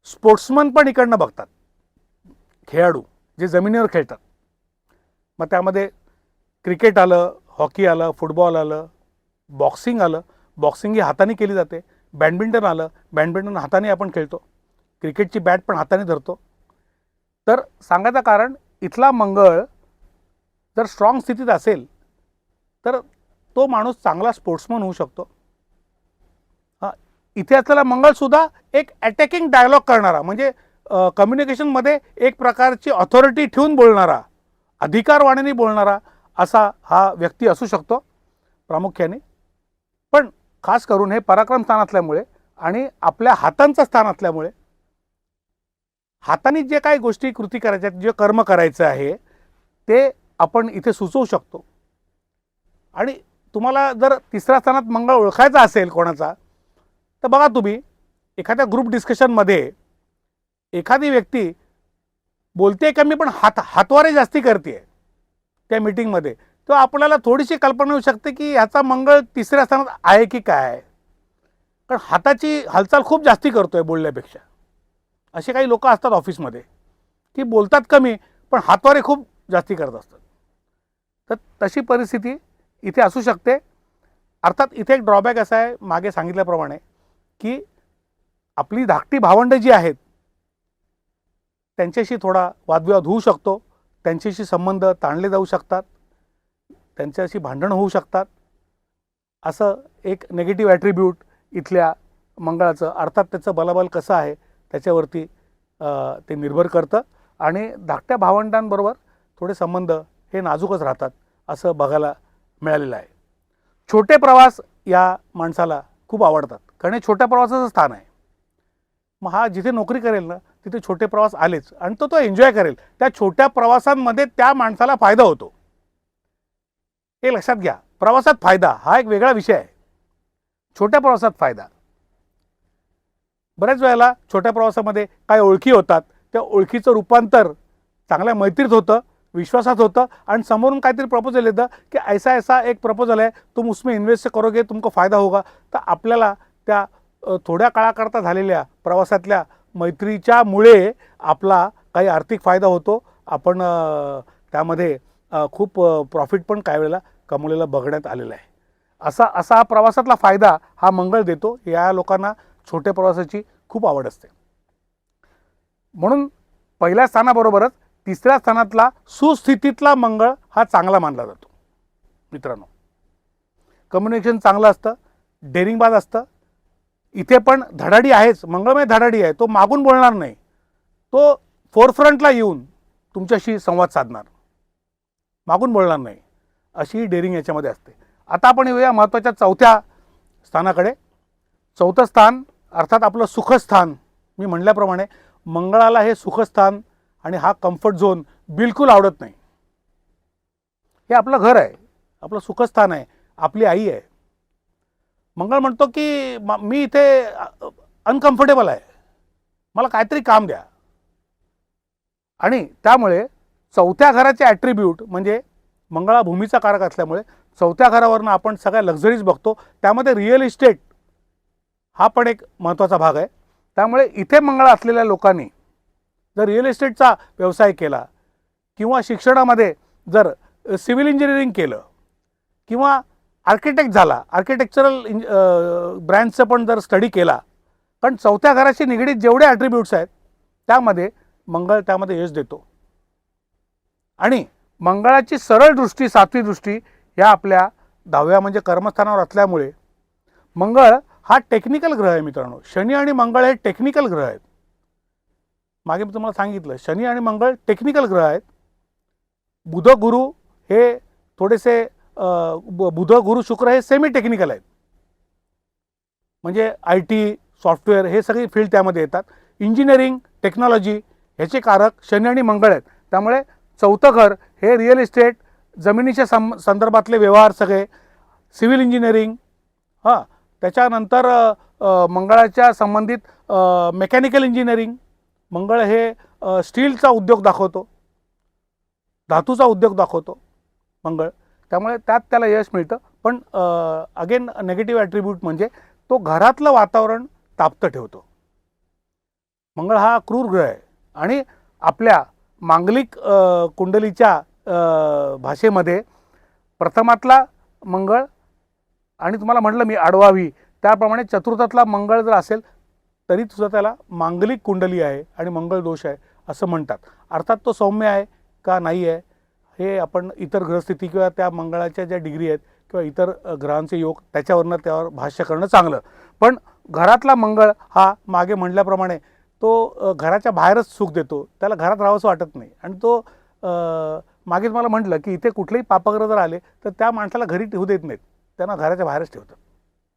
स्पोर्ट्समन पण इकडनं बघतात, खेळाडू जे जमिनीवर खेळतात. मग त्यामध्ये क्रिकेट आलं, हॉकी आलं, फुटबॉल आलं, बॉक्सिंग आलं, बॉक्सिंग ही हाताने केली जाते. बॅडमिंटन आलं, बॅडमिंटन हाताने आपण खेळतो. क्रिकेटची बॅट पण हाताने धरतो. तर सांगायचं कारण इथला मंगळ जर स्ट्रॉंग स्थितीत असेल तर तो माणूस चांगला स्पोर्ट्समन होऊ शकतो. इथे असलेला मंगळसुद्धा एक अटॅकिंग डायलॉग करणारा, म्हणजे कम्युनिकेशनमध्ये एक प्रकारची ऑथॉरिटी ठेवून बोलणारा, अधिकारवाणीने बोलणारा असा हा व्यक्ती असू शकतो प्रामुख्याने. पण खास करून हे पराक्रम स्थान असल्यामुळे आणि आपल्या हातांचं स्थान असल्यामुळे हाताने जे काही गोष्टी कृती करायच्या, जे कर्म करायचं आहे ते आपण इथे सुचवू शकतो. आणि तुम्हाला जर तिसऱ्या स्थानात मंगळ ओळखायचा असेल कोणाचा, तर बघा तुम्ही एखाद्या ग्रुप डिस्कशनमध्ये एखादी व्यक्ती बोलते कमी पण हातवारे जास्ती करते त्या मीटिंगमध्ये, तर आपल्याला थोडीशी कल्पना येऊ शकते की ह्याचा मंगळ तिसऱ्या स्थानात आहे की काय. कारण हाताची हालचाल खूप जास्ती करतोय बोलण्यापेक्षा. असे काही लोक असतात ऑफिसमध्ये की बोलतात कमी पण हातवारे खूप जास्ती करत असतात. तर तशी परिस्थिती इथे असू शकते. अर्थात इथे एक ड्रॉबॅक असा आहे, मागे सांगितल्याप्रमाणे, की आपली धाकटी भावंडं जी आहेत त्यांच्याशी थोडा वादविवाद होऊ शकतो, त्यांच्याशी संबंध ताणले जाऊ शकतात, त्यांच्याशी भांडण होऊ शकतात. असं एक नेगेटिव्ह ॲट्रिब्यूट इथल्या मंगळाचं, अर्थात त्याचं बलाबल कसं आहे त्याच्यावरती ते निर्भर करतं. आणि धाकट्या भावंडांबरोबर थोडे संबंध हे नाजूकच राहतात असं बघायला मिळालेलं आहे. छोटे प्रवास या माणसाला खूप आवडतात, कारण हे छोट्या प्रवासाचं स्थान आहे. मग हा जिथे नोकरी करेल ना तिथे छोटे प्रवास आलेच, आणि तो एन्जॉय करेल. त्या छोट्या प्रवासांमध्ये त्या माणसाला फायदा होतो, हे लक्षात घ्या. प्रवासात फायदा हा एक वेगळा विषय आहे. छोट्या प्रवासात फायदा, बऱ्याच वेळेला छोट्या प्रवासामध्ये काय ओळखी होतात, त्या ओळखीचं रूपांतर चांगल्या मैत्रीत होतं, विश्वासात होतं, आणि समोरून काहीतरी प्रपोजल येतं की ऐसा ऐसा एक प्रपोजल है, तुम उसमें इन्वेस्ट करोगे तुमको फायदा होगा. तर आपल्याला त्या थोड्या काळाकरता झालेल्या प्रवासातल्या मैत्रीच्या मुळे आपला काही आर्थिक फायदा होतो. आपण त्यामध्ये खूप प्रॉफिट पण काही वेळेला कमवलेला बघण्यात आलेला आहे. असा प्रवासातला फायदा हा मंगळ देतो. या लोकांना छोट्या प्रवासाची खूप आवड असते. म्हणून पहिल्या स्थानाबरोबरच तिसऱ्या स्थानातला सुस्थितीतला मंगळ हा चांगला मानला जातो. मित्रांनो, कम्युनिकेशन चांगलं असतं, डेअरिंगबाज असतं. इथे पण धडाडी आहेच, मंगळमय धडाडी आहे. तो मागून बोलणार नाही, तो फोरफ्रंटला येऊन तुमच्याशी संवाद साधणार, मागून बोलणार नाही. अशी डेअरिंग याच्यामध्ये असते. आता आपण येऊया महत्त्वाच्या चौथ्या स्थानाकडे. चौथं स्थान अर्थात आपलं सुखस्थान. मी म्हटल्याप्रमाणे मंगळाला हे सुखस्थान आणि हा कम्फर्ट झोन बिलकुल आवडत नाही. हे आपलं घर आहे, आपलं सुखस्थान आहे, आपली आई आहे. मंगळ म्हणतो की मी इथे अनकम्फर्टेबल आहे, मला काहीतरी काम द्या. आणि त्यामुळे चौथ्या घराचे ॲट्रिब्यूट म्हणजे मंगळा भूमीचा कारक असल्यामुळे चौथ्या घरावरनं आपण सगळ्या लक्झरीज बघतो. त्यामध्ये रिअल इस्टेट हा पण एक महत्त्वाचा भाग आहे. त्यामुळे इथे मंगळ असलेल्या लोकांनी जर रिअल इस्टेटचा व्यवसाय केला, किंवा शिक्षणामध्ये जर सिव्हिल इंजिनिअरिंग केलं, किंवा आर्किटेक्ट झाला, आर्किटेक्चरल ब्रँचचं पण जर स्टडी केला, कारण चौथ्या घराशी निगडीत जेवढे ॲट्रिब्यूट्स आहेत त्यामध्ये मंगळ त्यामध्ये यश देतो. आणि मंगळाची सरळ दृष्टी, सातवी दृष्टी ह्या आपल्या 10व्या म्हणजे कर्मस्थानावर असल्यामुळे मंगळ हा टेक्निकल ग्रह आहे. मित्रांनो, शनी आणि मंगळ हे टेक्निकल ग्रह आहेत. मागे मी तुम्हाला सांगितलं, शनी आणि मंगळ टेक्निकल ग्रह आहेत. बुध गुरु हे थोडेसे बुध गुरु शुक्र हे सेमी टेक्निकल आहेत, म्हणजे IT, सॉफ्टवेअर हे सगळी फील्ड त्यामध्ये येतात. इंजिनिअरिंग, टेक्नॉलॉजी ह्याचे कारक शनी आणि मंगळ आहेत. त्यामुळे चौथं घर हे रिअल इस्टेट, जमिनीच्या संदर्भातले व्यवहार सगळे, सिव्हिल इंजिनिअरिंग, त्याच्यानंतर मंगळाच्या संबंधित मेकॅनिकल इंजिनिअरिंग, मंगळ हे स्टीलचा उद्योग दाखवतो, धातूचा उद्योग दाखवतो मंगळ, त्यामुळे त्यात त्याला यश मिळतं. पण अगेन नेगेटिव्ह ॲट्रिब्यूट म्हणजे तो घरातलं वातावरण तापतं ठेवतो. मंगळ हा क्रूर ग्रह आहे आणि आपल्या मांगलिक कुंडलीच्या भाषेमध्ये प्रथमातला मंगळ आणि तुम्हाला म्हटलं मी आडवावी, त्याप्रमाणे चतुर्थातला मंगळ जर असेल तरी सुद्धा त्याला मांगलिक कुंडली आहे आणि मंगळ दोष आहे असं म्हणतात. अर्थात तो सौम्य आहे का नाही आहे हे आपण इतर ग्रहस्थिती किंवा त्या मंगळाच्या ज्या डिग्री आहेत किंवा इतर ग्रहांचे योग त्याच्यावरनं त्यावर भाष्य करणं चांगलं. पण घरातला मंगळ हा मागे म्हटल्याप्रमाणे तो घराच्या बाहेरच सुख देतो, त्याला घरात राहावंसं वाटत नाही. आणि तो मागे मला म्हटलं की इथे कुठलेही पापग्रह जर आले तर त्या माणसाला घरी ठेवू देत नाहीत, त्यांना घराच्या बाहेरच ठेवतात.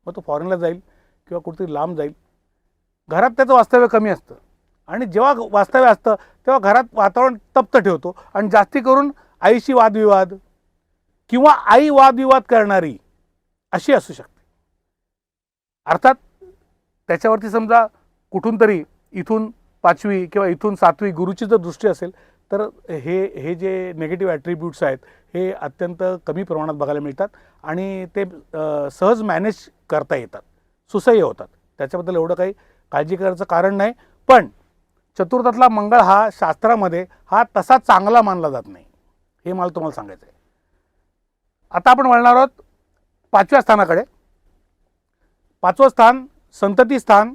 मग तो फॉरेनला जाईल किंवा कुठेतरी लांब जाईल, घरात त्याचं वास्तव्य कमी असतं. आणि जेव्हा वास्तव्य असतं तेव्हा घरात वातावरण तप्त ठेवतो आणि जास्ती करून आईशी वादविवाद किंवा आई वादविवाद करणारी अशी असू शकते. अर्थात त्याच्यावरती समजा कुठून तरी इथून 5वी किंवा इथून 7वी गुरुची जर दृष्टी असेल तर हे जे निगेटिव्ह ॲट्रिब्यूट्स आहेत हे अत्यंत कमी प्रमाणात बघायला मिळतात आणि ते सहज मॅनेज करता येतात, सुसह्य होतात. त्याच्याबद्दल एवढं काही काळजी करायचं कारण नाही. पण चतुर्थातला मंगळ हा शास्त्रामध्ये हा तसा चांगला मानला जात नाही, हे मला तुम्हाला सांगायचं आहे. आता आपण वळणार आहोत 5व्या स्थानाकडे. 5वं स्थान संतती स्थान,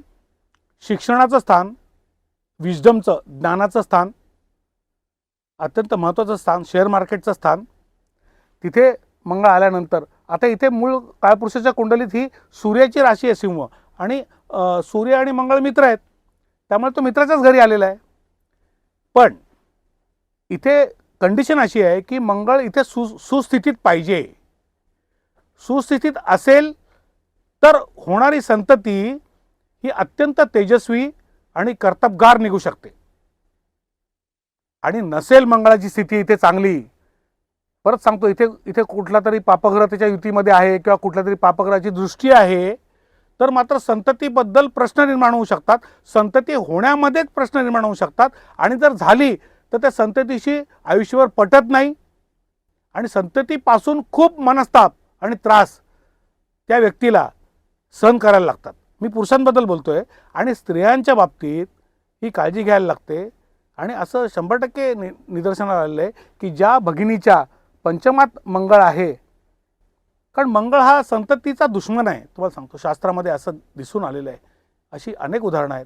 शिक्षणाचं स्थान, विजडमचं ज्ञानाचं स्थान, अत्यंत महत्त्वाचं स्थान, शेअर मार्केटचं स्थान. तिथे मंगळ आल्यानंतर आता इथे मूळ काळपुरुषाच्या कुंडलीत ही सूर्याची राशी आहे सिंह आणि सूर्य आणि मंगळ मित्र आहेत, त्यामुळे तो मित्राच्याच घरी आलेला आहे. पण इथे कंडिशन अशी आहे की मंगळ इथे सुस्थितीत पाहिजे. सुस्थितीत असेल तर होणारी संतती ही अत्यंत तेजस्वी आणि कर्तबगार निघू शकते. आणि नसेल मंगळाची स्थिती इथे चांगली, परत सांगतो इथे कुठला तरी पापग्रह त्याच्या युतीमध्ये आहे किंवा कुठल्या तरी पापग्रहाची दृष्टी आहे तर मात्र संततीबद्दल प्रश्न निर्माण होऊ शकतात, संतती होण्यामध्येच प्रश्न निर्माण होऊ शकतात. आणि जर झाली तर त्या संततीशी आयुष्यभर पटत नाही आणि संततीपासून खूप मनस्ताप आणि त्रास त्या व्यक्तीला सहन करायला लागतात. मी पुरुषांबद्दल बोलतोय आणि स्त्रियांच्या बाबतीत ही काळजी घ्यायला लागते. आणि असं 100% निदर्शनाला आलेलं आहे की ज्या भगिनीच्या पंचमात मंगळ आहे, कारण मंगळ हा संततीचा दुश्मन आहे, तुम्हाला सांगतो शास्त्रामध्ये असं दिसून आलेलं आहे. अशी अनेक उदाहरणं आहेत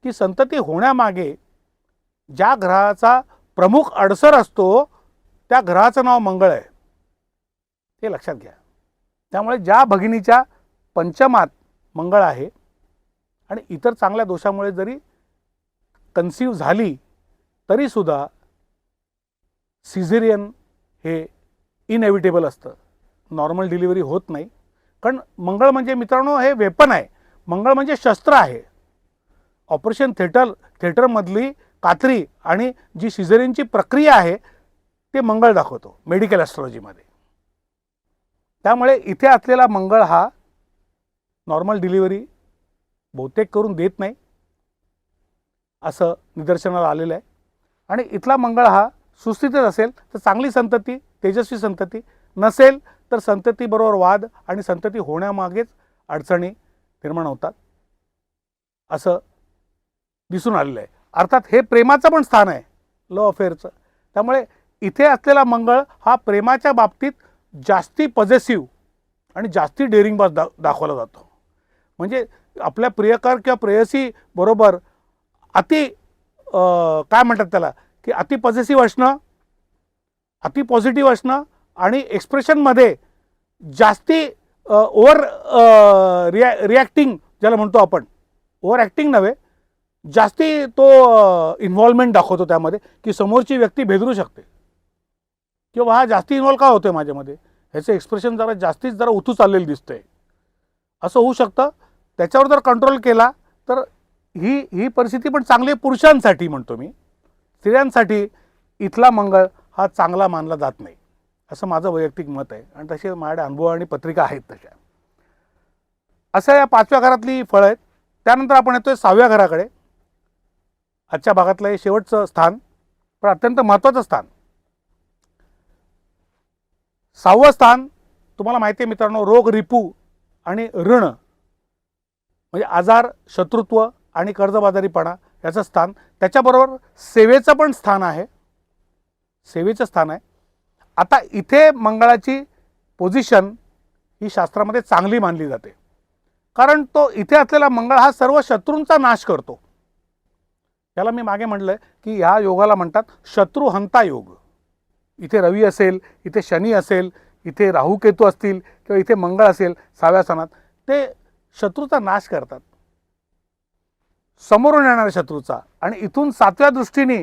की संतती होण्यामागे ज्या ग्रहाचा प्रमुख अडसर असतो त्या ग्रहाचं नाव मंगळ आहे, हे लक्षात घ्या. त्यामुळे ज्या भगिनीच्या पंचमात मंगळ आहे आणि इतर चांगल्या दोषामुळे जरी कन्सीव्ह झाली तरीसुद्धा सिझेरियन हे इनएव्हिटेबल असतं, नॉर्मल डिलिव्हरी होत नाही. कारण मंगळ म्हणजे मित्रांनो हे वेपन आहे, मंगळ म्हणजे शस्त्र आहे. ऑपरेशन थिएटरमधली कात्री आणि जी सिझेरियनची प्रक्रिया आहे ते मंगळ दाखवतो मेडिकल ॲस्ट्रॉलॉजीमध्ये. त्यामुळे इथे असलेला मंगळ हा नॉर्मल डिलिव्हरी बहुतेक करून देत नाही असं निदर्शनाला आलेलं आहे. आणि इथला मंगळ हा सुस्थितीत असेल तर चांगली संतती, तेजस्वी संतती, नसेल तर संततीबरोबर वाद आणि संतती होण्यामागेच अडचणी निर्माण होतात असं दिसून आलेलं आहे. अर्थात हे प्रेमाचं पण स्थान आहे, लव्ह अफेअरचं. त्यामुळे इथे असलेला मंगळ हा प्रेमाच्या बाबतीत जास्ती पॉझिटिव्ह आणि जास्ती डेअरिंगबाज दाखवला जातो. म्हणजे आपल्या प्रियकर किंवा प्रेयसी बरोबर अति काय म्हणतात त्याला की अति पॉझिटिव्ह असणं, अति पॉझिटिव्ह असणं आणि एक्सप्रेशनमध्ये जास्ती ओव्हर रिॲक्टिंग ज्याला म्हणतो आपण, ओव्हर ॲक्टिंग नव्हे, जास्ती तो इन्व्हॉल्वमेंट दाखवतो त्यामध्ये की समोरची व्यक्ती भेदरू शकते किंवा हा जास्ती इन्व्हॉल्व का होतोय माझ्यामध्ये, ह्याचं एक्सप्रेशन जरा उतू चाललेलं दिसतंय असं होऊ शकतं. त्याच्यावर जर कंट्रोल केला तर ही परिस्थिती पण चांगली पुरुषांसाठी म्हणतो मी. स्त्रियांसाठी इथला मंगळ हा चांगला मानला जात नाही असं माझं वैयक्तिक मत आहे आणि तसे माझ्याकडे अनुभव आणि पत्रिका आहेत तशा. असं या 5व्या घरातली फळं आहेत. त्यानंतर आपण येतोय 6व्या घराकडे. आजच्या भागातलं हे शेवटचं स्थान, पण अत्यंत महत्त्वाचं स्थान. 6वं स्थान तुम्हाला माहिती आहे मित्रांनो, रोग, रिपू आणि ऋण म्हणजे आजार, शत्रुत्व आणि कर्जबाजारीपणा याचं स्थान. त्याच्याबरोबर सेवेचं पण स्थान आहे, सेवेचं स्थान आहे. आता इथे मंगळाची पोझिशन ही शास्त्रामध्ये चांगली मानली जाते, कारण तो इथे असलेला मंगळ हा सर्व शत्रूंचा नाश करतो. त्याला मी मागे म्हटलंय की ह्या योगाला म्हणतात शत्रुहंता योग. इथे रवी असेल, इथे शनी असेल, इथे राहू केतू असतील किंवा इथे मंगळ असेल 6व्या स्थानात, ते शत्रूचा नाश करतात, समोरून येणाऱ्या शत्रूचा. आणि इथून 7व्या दृष्टीने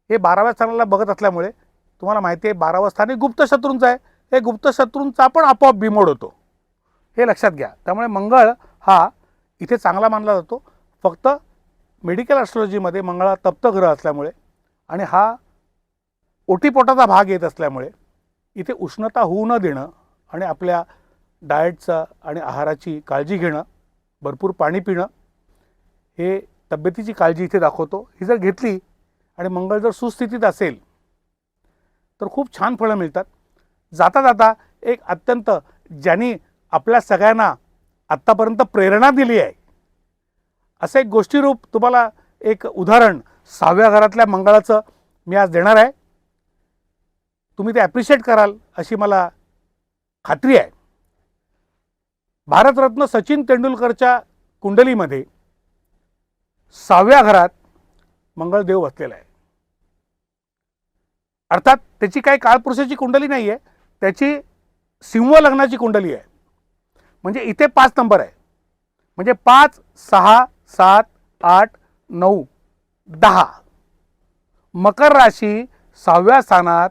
हे 12व्या स्थानाला बघत असल्यामुळे तुम्हाला माहिती आहे 12वं स्थान हे गुप्त शत्रूंचं आहे. हे गुप्त शत्रूंचा पण आपोआप बिमोड होतो, हे लक्षात घ्या. त्यामुळे मंगळ हा इथे चांगला मानला जातो. फक्त मेडिकल ॲस्ट्रॉलॉजीमध्ये मंगळ हा तप्त ग्रह असल्यामुळे आणि हा ओटीपोटाचा भाग येत असल्यामुळे इथे उष्णता होऊ न देणं आणि आपल्या डाएटचं आणि आहाराची काळजी घेणं, भरपूर पाणी पिणं, हे तब्येतीची काळजी इथे दाखवतो. ही जर घेतली आणि मंगळ जर सुस्थितीत असेल तर खूप छान फळं मिळतात. जाता जाता एक अत्यंत ज्यांनी आपल्या सगळ्यांना आत्तापर्यंत प्रेरणा दिली आहे असं एक गोष्टीरूप तुम्हाला एक उदाहरण 6व्या घरातल्या मंगळाचं मी आज देणार आहे. तुम्ही ते ॲप्रिशिएट कराल अशी मला खात्री आहे. भारतरत्न सचिन तेंडुलकरच्या कुंडलीमध्ये 6व्या घरात मंगळदेव बसलेला आहे. अर्थात त्याची काही काळपुरुषाची कुंडली नाही आहे, त्याची सिंह लग्नाची कुंडली आहे. म्हणजे इथे 5 नंबर आहे, म्हणजे 5, 6, 7, 8, 9, 10. मकर राशी 6व्या स्थानात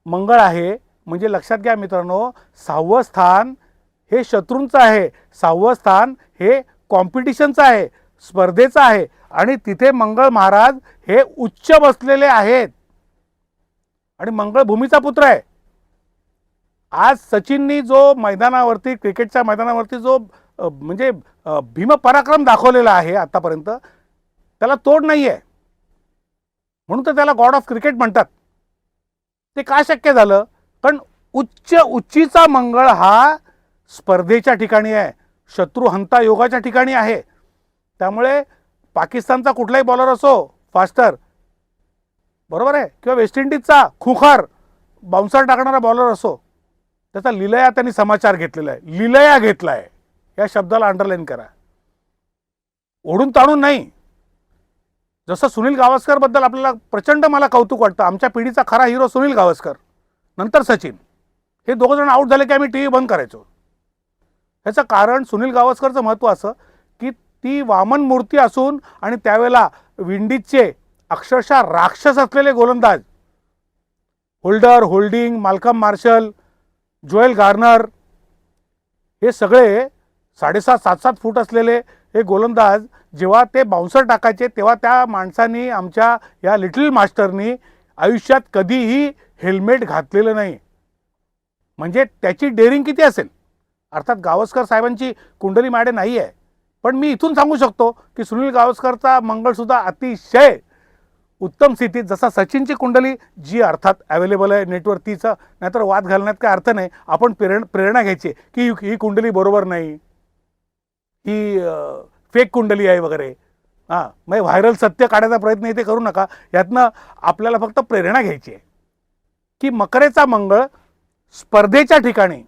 मंगळ आहे. म्हणजे लक्षात घ्या मित्रांनो, 6वं स्थान हे शत्रूंचं आहे, 6वं स्थान हे कॉम्पिटिशनचं आहे, स्पर्धेचं आहे. आणि तिथे मंगळ महाराज हे उच्च बसलेले आहेत आणि मंगळ भूमीचा पुत्र आहे. आज सचिननी जो मैदानावरती, क्रिकेटच्या मैदानावरती जो म्हणजे भीमपराक्रम दाखवलेला आहे आतापर्यंत, त्याला तोड नाही आहे. म्हणून तर त्याला गॉड ऑफ क्रिकेट म्हणतात. ते का शक्य झालं? कारण उच्चीचा मंगळ हा स्पर्धेच्या ठिकाणी आहे, शत्रुहंता योगाच्या ठिकाणी आहे. त्यामुळे पाकिस्तानचा कुठलाही बॉलर असो फास्टर, बरोबर आहे, किंवा वेस्ट इंडिजचा खुखार बाउन्सर टाकणारा बॉलर असो, त्याचा लिलया त्यांनी समाचार घेतलेला आहे. लिलया घेतला आहे, या शब्दाला अंडरलाईन करा. ओढून ताणून नाही. जसं सुनील गावस्कर बद्दल आपल्याला प्रचंड मला कौतुक वाटतं. आमच्या पिढीचा खरा हिरो सुनील गावस्कर, नंतर सचिन. हे दोघं जण आऊट झाले की आम्ही टीव्ही बंद करायचो. ह्याचं कारण सुनील गावस्करचं महत्त्व असं की ती वामन मूर्ती असून आणि त्यावेळेला विंडीजचे अक्षरशः राक्षस असलेले गोलंदाज Holder, Holding, Malcolm Marshall, Joel Garner, हे सगळे 7.5, 7.5 फूट असलेले हे गोलंदाज जेव्हा ते बाउन्सर टाकायचे तेव्हा त्या माणसांनी, आमच्या या लिटिल मास्टरनी आयुष्यात कधीही हेल्मेट घातलेलं नाही. म्हणजे त्याची डेअरिंग किती असेल. अर्थात गावस्कर साहेबांची कुंडली माडे नाही आहे, पण मी इथून सांगू शकतो की सुनील गावस्करचा मंगळसुद्धा अतिशय उत्तम स्थितीत, जसा सचिनची कुंडली जी अर्थात अवेलेबल आहे नेटवर तीचं, नाहीतर वाद घालण्यात काय अर्थ नाही. आपण प्रेरणा घ्यायची की ही कुंडली बरोबर नाही, ही फेक कुंडली आहे वगैरे. हां, मग व्हायरल सत्य काढायचा प्रयत्न इथे करू नका. यातनं आपल्याला फक्त प्रेरणा घ्यायची आहे की मकरेचा मंगळ स्पर्धेच्या ठिकाणी,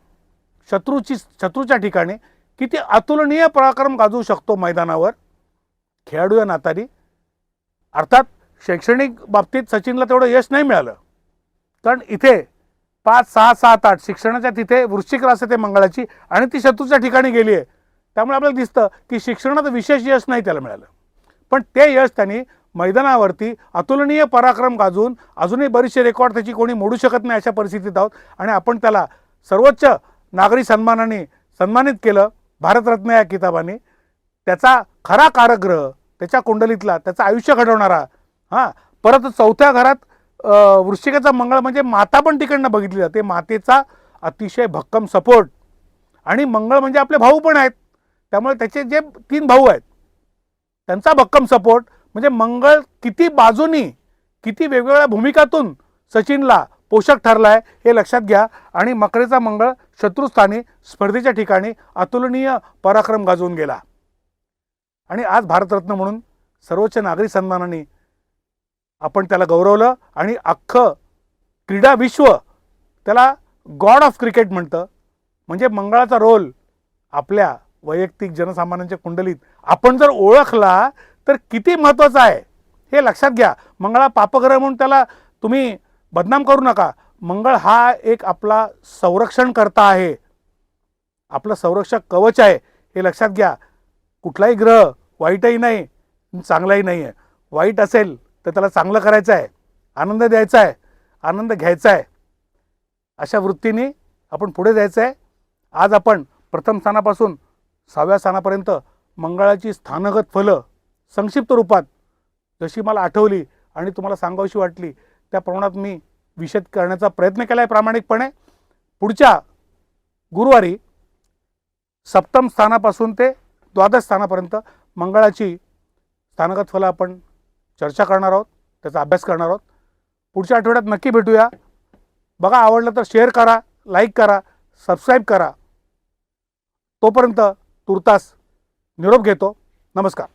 शत्रूच्या ठिकाणी किती अतुलनीय पराक्रम गाजवू शकतो मैदानावर, खेळाडू या नातानी. अर्थात शैक्षणिक बाबतीत सचिनला तेवढं यश नाही मिळालं, कारण इथे 5, 6, 7, 8 शिक्षणाच्या तिथे वृश्चिक रास आहे मंगळाची आणि ती शत्रूच्या ठिकाणी गेली आहे. त्यामुळे आपल्याला दिसतं की शिक्षणात विशेष यश नाही त्याला मिळालं, पण ते यश त्यांनी मैदानावरती अतुलनीय पराक्रम गाजवून अजूनही बरेचसे रेकॉर्ड त्याची कोणी मोडू शकत नाही अशा परिस्थितीत आहोत. आणि आपण त्याला सर्वोच्च नागरी सन्मानाने सन्मानित केलं भारतरत्न या किताबाने. त्याचा खरा कारग्रह, त्याच्या कुंडलीतला, त्याचं आयुष्य घडवणारा, परत 4थ्या घरात वृश्चिकाचा मंगळ म्हणजे माता पण तिकडनं बघितली जाते. मातेचा अतिशय भक्कम सपोर्ट, आणि मंगळ म्हणजे आपले भाऊ पण आहेत, त्यामुळे त्याचे जे 3 भाऊ आहेत त्यांचा भक्कम सपोर्ट, म्हणजे मंगळ किती बाजूनी, किती वेगवेगळ्या भूमिकातून सचिनला पोषक ठरलाय हे लक्षात घ्या. आणि मकरेचा मंगळ शत्रुस्थानी स्पर्धेच्या ठिकाणी अतुलनीय पराक्रम गाजवून गेला आणि आज भारतरत्न म्हणून सर्वोच्च नागरी सन्मानाने आपण त्याला गौरवलं आणि अख्खं क्रीडा विश्व त्याला गॉड ऑफ क्रिकेट म्हणतं. म्हणजे मंगळाचा रोल आपल्या वैयक्तिक जनसामान्यांच्या कुंडलीत आपण जर ओळखला तर किती महत्त्वाचा आहे हे लक्षात घ्या. मंगळा पापग्रह म्हणून त्याला तुम्ही बदनाम करू नका. मंगळ हा एक आपला संरक्षण करता आहे, आपलं संरक्षक कवच आहे हे लक्षात घ्या. कुठलाही ग्रह वाईटही नाही चांगलाही नाही आहे. वाईट असेल तर त्याला चांगलं करायचं आहे, आनंद द्यायचा आहे, आनंद घ्यायचा आहे. अशा वृत्तीने आपण पुढे जायचं आहे. आज आपण प्रथम स्थानापासून 6व्या स्थानापर्यंत मंगळाची स्थानगत फलं संक्षिप्त रूपात जशी मला आठवली आणि तुम्हाला सांगावीशी वाटली त्या प्रमाणात मी विशद करण्याचा प्रयत्न केला आहे प्रामाणिकपणे. पुढच्या गुरुवारी सप्तम स्थानापासून ते द्वादश स्थानापर्यंत मंगळाची स्थानगत फलं आपण चर्चा करणार आहोत, त्याचा अभ्यास करणार आहोत. पुढच्या आठवड्यात नक्की भेटूया. बघा, आवडलं तर शेअर करा, लाईक करा, सबस्क्राईब करा. तोपर्यंत तुर्तास निरोप घेतो. नमस्कार.